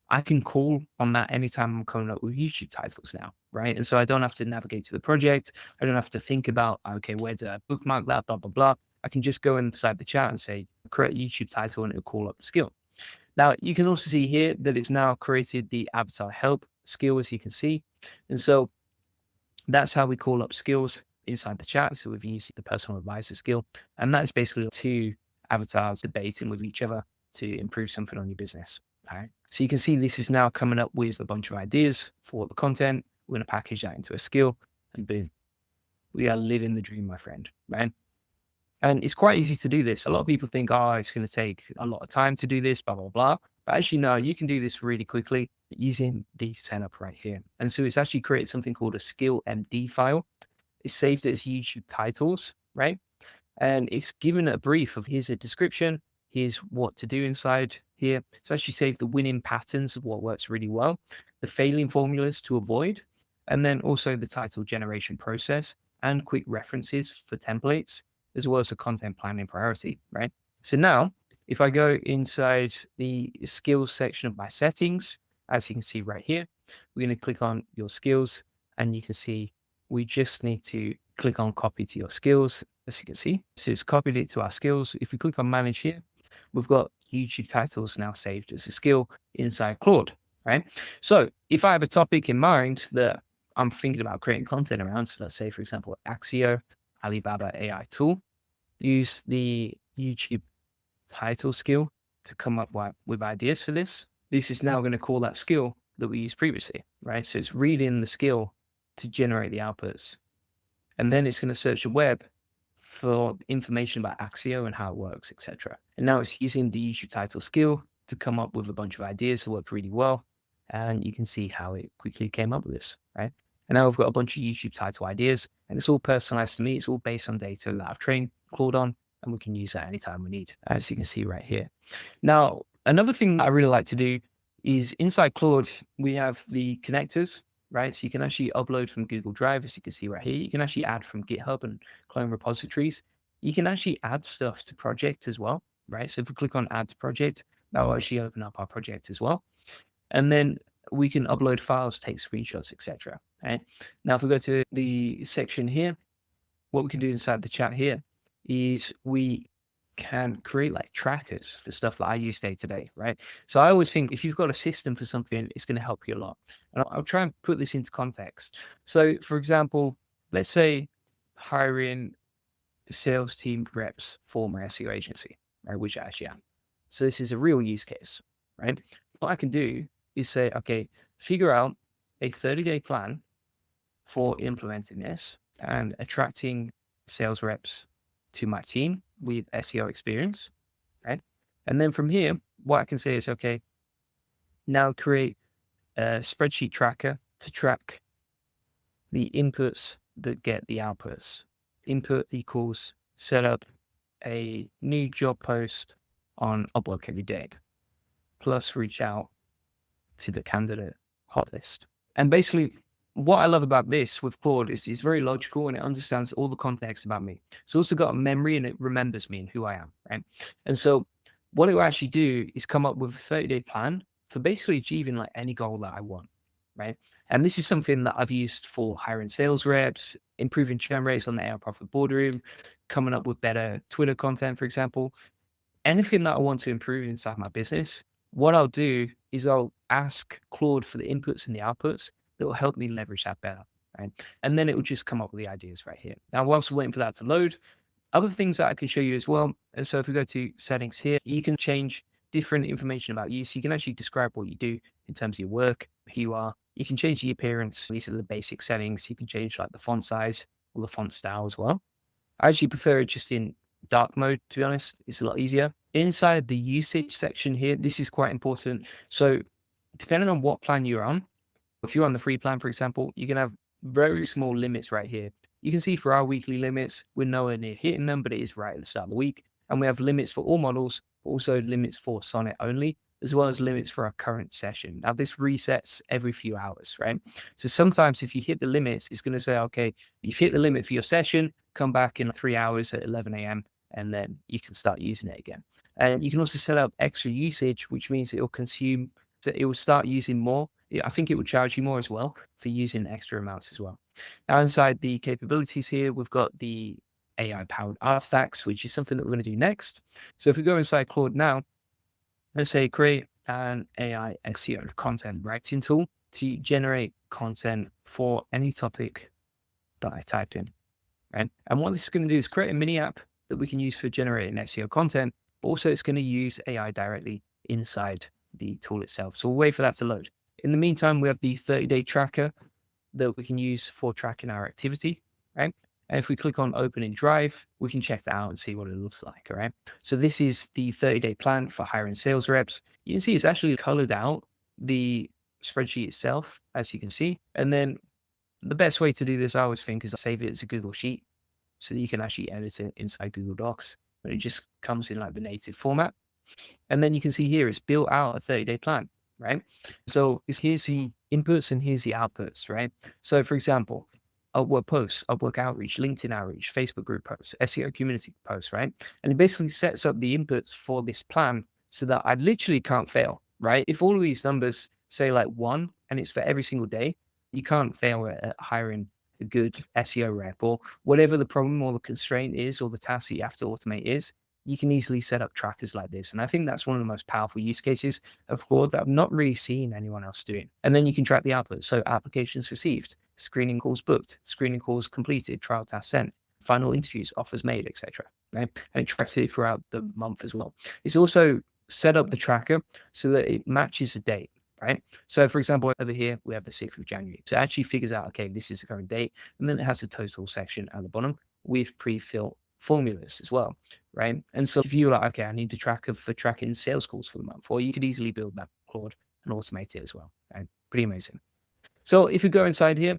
I can call on that anytime I'm coming up with YouTube titles now, right? And so I don't have to navigate to the project. I don't have to think about, okay, where did I bookmark that, blah, blah, blah. I can just go inside the chat and say, create a YouTube title, and it'll call up the skill. Now, you can also see here that it's now created the avatar help skill, as you can see. And so that's how we call up skills inside the chat. So we've used the personal advisor skill, and that's basically two avatars debating with each other to improve something on your business. All right. So you can see this is now coming up with a bunch of ideas for the content. We're going to package that into a skill, and boom, we are living the dream, my friend, right? And it's quite easy to do this. A lot of people think, oh, it's going to take a lot of time to do this, blah, blah, blah. But actually, no, you can do this really quickly using the setup right here. And so it's actually created something called a skill MD file. It's saved as YouTube titles, right? And it's given a brief of here's a description, here's what to do inside here. It's actually saved the winning patterns of what works really well, the failing formulas to avoid, and then also the title generation process and quick references for templates, as well as the content planning priority, right? So now, if I go inside the skills section of my settings, as you can see right here, we're going to click on your skills, and you can see we just need to click on copy to your skills, as you can see. So it's copied it to our skills. If we click on manage here, we've got YouTube titles now saved as a skill inside Claude, right? So if I have a topic in mind that I'm thinking about creating content around, so let's say, for example, Axio, Alibaba AI tool, use the YouTube title skill to come up with ideas for this. This is now going to call that skill that we used previously, right? So it's reading the skill to generate the outputs. And then it's going to search the web for information about Axio and how it works, etc. And now it's using the YouTube title skill to come up with a bunch of ideas that work really well. And you can see how it quickly came up with this, right? And now I've got a bunch of YouTube title ideas, and it's all personalized to me. It's all based on data that I've trained Claude on, and we can use that anytime we need, as you can see right here. Now, another thing that I really like to do is inside Claude, we have the connectors, right? So you can actually upload from Google Drive, as you can see right here. You can actually add from GitHub and clone repositories. You can actually add stuff to project as well, right? So if we click on add to project, that will actually open up our project as well. And then we can upload files, take screenshots, etc. Right? Now, if we go to the section here, what we can do inside the chat here is we can create like trackers for stuff that I use day to day, right? So I always think if you've got a system for something, it's going to help you a lot. And I'll try and put this into context. So for example, let's say hiring sales team reps for my SEO agency, right? Which I actually am. So this is a real use case, right? What I can do is say, okay, figure out a 30-day plan for implementing this and attracting sales reps to my team with SEO experience, right? And then from here, what I can say is, okay, now create a spreadsheet tracker to track the inputs that get the outputs. Input equals set up a new job post on Upwork every day, plus reach out to the candidate hot list. And basically, what I love about this with Claude is it's very logical and it understands all the context about me. It's also got a memory and it remembers me and who I am, right? And so what it will actually do is come up with a 30-day plan for basically achieving like any goal that I want. right? And this is something that I've used for hiring sales reps, improving churn rates on the AI Profit Boardroom, coming up with better Twitter content, for example. Anything that I want to improve inside my business, what I'll do is I'll ask Claude for the inputs and the outputs that will help me leverage that better, right? And then it will just come up with the ideas right here. Now, whilst we're waiting for that to load, other things that I can show you as well. And so if we go to settings here, you can change different information about you. So you can actually describe what you do in terms of your work, who you are. You can change the appearance. These are the basic settings. You can change like the font size or the font style as well. I actually prefer it just in dark mode, to be honest. It's a lot easier. Inside the usage section here, this is quite important. So depending on what plan you're on, if you're on the free plan, for example, you can have very small limits right here. You can see for our weekly limits, we're nowhere near hitting them, but it is right at the start of the week. And we have limits for all models, but also limits for Sonnet only, as well as limits for our current session. Now, this resets every few hours, right? So sometimes if you hit the limits, it's going to say, okay, you've hit the limit for your session, come back in 3 hours at 11 a.m., and then you can start using it again. And you can also set up extra usage, which means it will consume, so it will start using more. I think it will charge you more as well for using extra amounts as well. Now, inside the capabilities here, we've got the AI-powered artifacts, which is something that we're going to do next. So if we go inside Claude now, let's say create an AI SEO content writing tool to generate content for any topic that I type in, right? And what this is going to do is create a mini app that we can use for generating SEO content, but also it's going to use AI directly inside the tool itself. So we'll wait for that to load. In the meantime, we have the 30-day tracker that we can use for tracking our activity, right? And if we click on open in Drive, we can check that out and see what it looks like, all right? So this is the 30-day plan for hiring sales reps. You can see it's actually colored out the spreadsheet itself, as you can see. And then the best way to do this, I always think, is save it as a Google Sheet so that you can actually edit it inside Google Docs, but it just comes in like the native format. And then you can see here, it's built out a 30-day plan, right? So here's the inputs and here's the outputs, right? So for example, Upwork posts, Upwork outreach, LinkedIn outreach, Facebook group posts, SEO community posts, right? And it basically sets up the inputs for this plan so that I literally can't fail, right? If all of these numbers say like 1 and it's for every single day, you can't fail at hiring a good SEO rep or whatever the problem or the constraint is or the task that you have to automate is. You can easily set up trackers like this. And I think that's one of the most powerful use cases of Claude that I've not really seen anyone else doing. And then you can track the output. So applications received, screening calls booked, screening calls completed, trial tasks sent, final interviews, offers made, etc. Right? And it tracks it throughout the month as well. It's also set up the tracker so that it matches the date. Right. So for example, over here, we have the 6th of January. So it actually figures out, okay, this is the current date. And then it has a total section at the bottom with pre-filled formulas as well. Right. And so if you're like, okay, I need a tracker for tracking sales calls for the month, or you could easily build that Claude and automate it as well. Right? Pretty amazing. So if we go inside here,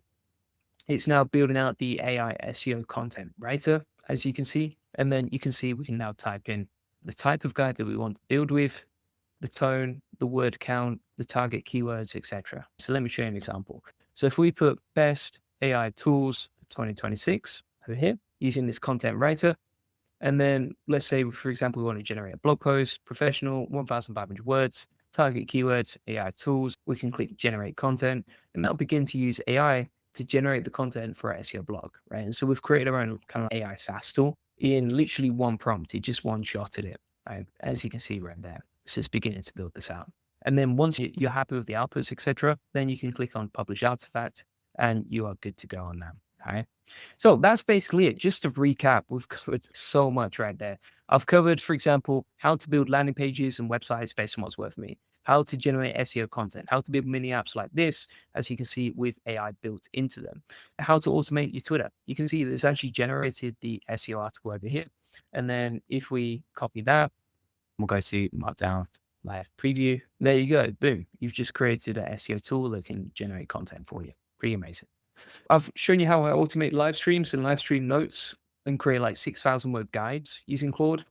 it's now building out the AI SEO content writer, as you can see. And then you can see we can now type in the type of guide that we want to build with, the tone, the word count, the target keywords, etc. So let me show you an example. So if we put best AI tools 2026 over here using this content writer, and then let's say, for example, we want to generate a blog post, professional, 1,500 words, target keywords, AI tools, we can click generate content, and that'll begin to use AI to generate the content for our SEO blog, right? And so we've created our own kind of AI SaaS tool in literally one prompt. It just one-shotted it, right? As you can see right there. So it's beginning to build this out. And then once you're happy with the outputs, etc., then you can click on publish artifact and you are good to go on that. All right. So that's basically it. Just to recap, we've covered so much right there. I've covered, for example, how to build landing pages and websites based on what's worth for me, how to generate SEO content, how to build mini apps like this, as you can see with AI built into them, how to automate your Twitter. You can see that it's actually generated the SEO article over here. And then if we copy that, we'll go to Markdown Live Preview. There you go. Boom. You've just created an SEO tool that can generate content for you. Pretty amazing. I've shown you how I automate live streams and live stream notes and create like 6,000 word guides using Claude.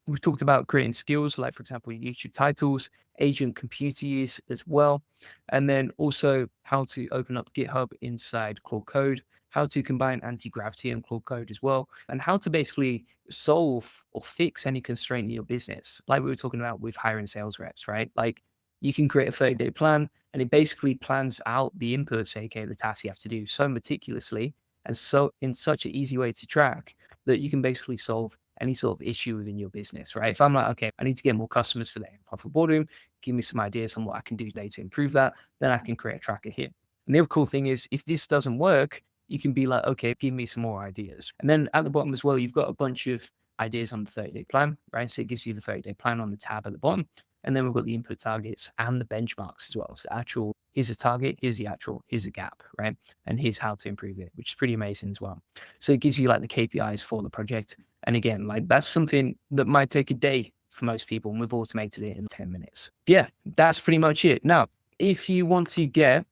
We've talked about creating skills, like for example, YouTube titles, agent computer use as well. And then also how to open up GitHub inside Claude Code, how to combine anti-gravity and Claude Code as well, and how to basically solve or fix any constraint in your business. Like we were talking about with hiring sales reps, right? Like you can create a 30-day plan, and it basically plans out the inputs, aka the tasks you have to do, so meticulously and so in such an easy way to track that you can basically solve any sort of issue within your business, right? If I'm like, okay, I need to get more customers for the profit boardroom, give me some ideas on what I can do today to improve that, then I can create a tracker here. And the other cool thing is, if this doesn't work, you can be like, okay, give me some more ideas. And then at the bottom as well, you've got a bunch of ideas on the 30-day plan, right? So it gives you the 30-day plan on the tab at the bottom. And then we've got the input targets and the benchmarks as well. So actual, here's a target, here's the actual, here's a gap, right? And here's how to improve it, which is pretty amazing as well. So it gives you like the KPIs for the project. And again, like that's something that might take a day for most people, and we've automated it in 10 minutes. Yeah, that's pretty much it. Now, if you want to get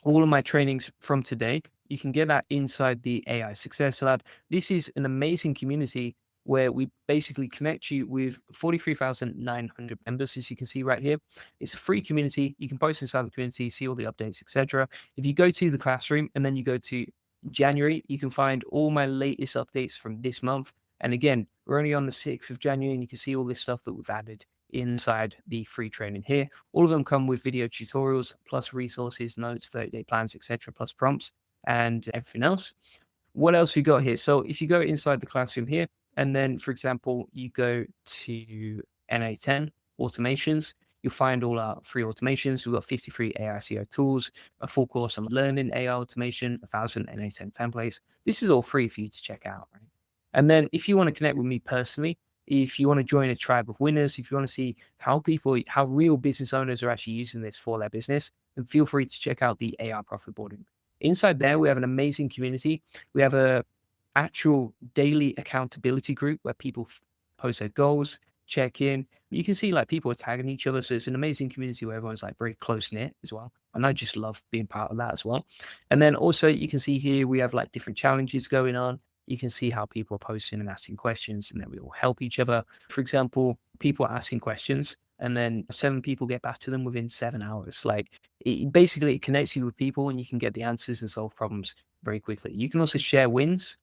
all of my trainings from today, you can get that inside the AI Success Lab. This is an amazing community where we basically connect you with 43,900 members, as you can see right here. It's a free community. You can post inside the community, see all the updates, etc. If you go to the classroom and then you go to January, you can find all my latest updates from this month. And again, we're only on the 6th of January, and you can see all this stuff that we've added inside the free training here. All of them come with video tutorials, plus resources, notes, 30-day plans, etc., plus prompts and everything else. What else we got here? So if you go inside the classroom here, and then, for example, you go to NA10 automations, you'll find all our free automations. We've got 53 AI SEO tools, a full course on learning AI automation, 1,000 NA10 templates. This is all free for you to check out, right? And then if you want to connect with me personally, if you want to join a tribe of winners, if you want to see how real business owners are actually using this for their business, then feel free to check out the AI Profit Boarding. Inside there, we have an amazing community. We have a actual daily accountability group where people post their goals, check in. You can see like people are tagging each other. So it's an amazing community where everyone's like very close knit as well. And I just love being part of that as well. And then also you can see here, we have like different challenges going on. You can see how people are posting and asking questions, and then we all help each other. For example, people are asking questions and then 7 people get back to them within 7 hours. Like it connects you with people, and you can get the answers and solve problems very quickly. You can also share wins.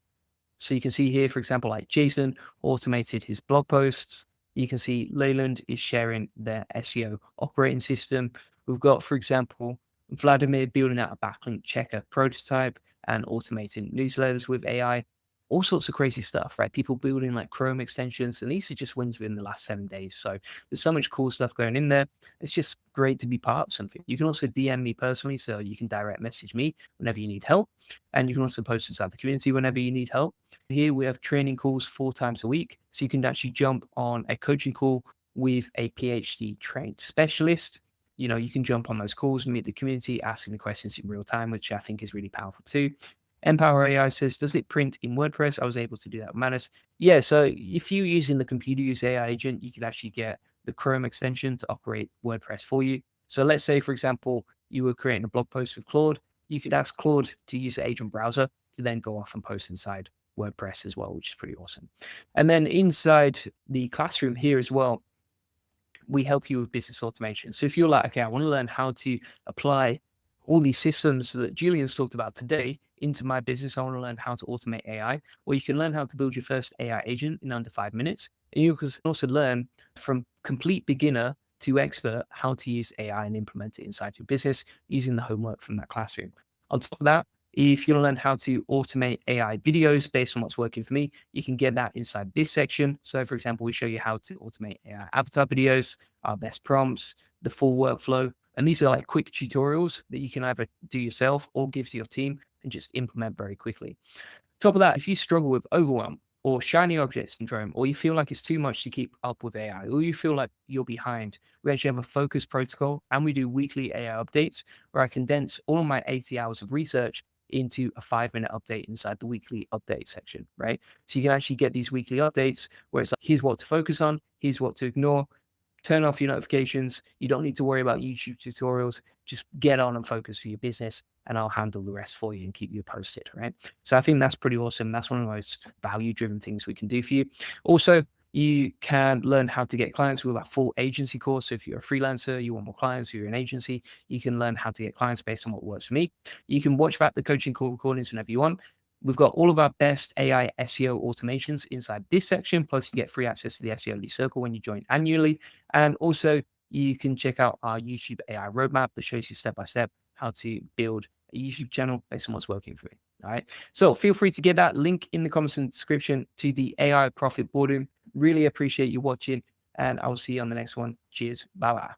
So you can see here, for example, like Jason automated his blog posts. You can see Leyland is sharing their SEO operating system. We've got, for example, Vladimir building out a backlink checker prototype and automating newsletters with AI. All sorts of crazy stuff, right? People building like Chrome extensions, and these are just wins within the last 7 days. So there's so much cool stuff going in there. It's just great to be part of something. You can also DM me personally, so you can direct message me whenever you need help. And you can also post inside the community whenever you need help. Here we have training calls 4 times a week. So you can actually jump on a coaching call with a PhD trained specialist. You know, you can jump on those calls, meet the community, asking the questions in real time, which I think is really powerful too. Empower AI says, does it print in WordPress? I was able to do that with Manus. Yeah, so if you're using the computer use AI agent, you could actually get the Chrome extension to operate WordPress for you. So let's say, for example, you were creating a blog post with Claude. You could ask Claude to use the agent browser to then go off and post inside WordPress as well, which is pretty awesome. And then inside the classroom here as well, we help you with business automation. So if you're like, okay, I want to learn how to apply all these systems that Julian's talked about today into my business, I want to learn how to automate AI, or you can learn how to build your first AI agent in under 5 minutes. And you can also learn from complete beginner to expert how to use AI and implement it inside your business using the homework from that classroom. On top of that, if you want to learn how to automate AI videos based on what's working for me, you can get that inside this section. So for example, we show you how to automate AI avatar videos, our best prompts, the full workflow. And these are like quick tutorials that you can either do yourself or give to your team and just implement very quickly. Top of that, if you struggle with overwhelm or shiny object syndrome, or you feel like it's too much to keep up with AI, or you feel like you're behind, we actually have a focus protocol, and we do weekly AI updates where I condense all of my 80 hours of research into a 5-minute update inside the weekly update section, right? So you can actually get these weekly updates where it's like, here's what to focus on, here's what to ignore. Turn off your notifications. You don't need to worry about YouTube tutorials. Just get on and focus for your business, and I'll handle the rest for you and keep you posted, right? So I think that's pretty awesome. That's one of the most value-driven things we can do for you. Also, you can learn how to get clients with a full agency course. So if you're a freelancer, you want more clients, or you're an agency, you can learn how to get clients based on what works for me. You can watch back the coaching call recordings whenever you want. We've got all of our best AI SEO automations inside this section. Plus, you get free access to the SEO Elite Circle when you join annually. And also, you can check out our YouTube AI roadmap that shows you step by step how to build a YouTube channel based on what's working for you. All right. So feel free to get that link in the comments and description to the AI profit boardroom. Really appreciate you watching, and I will see you on the next one. Cheers. Bye bye.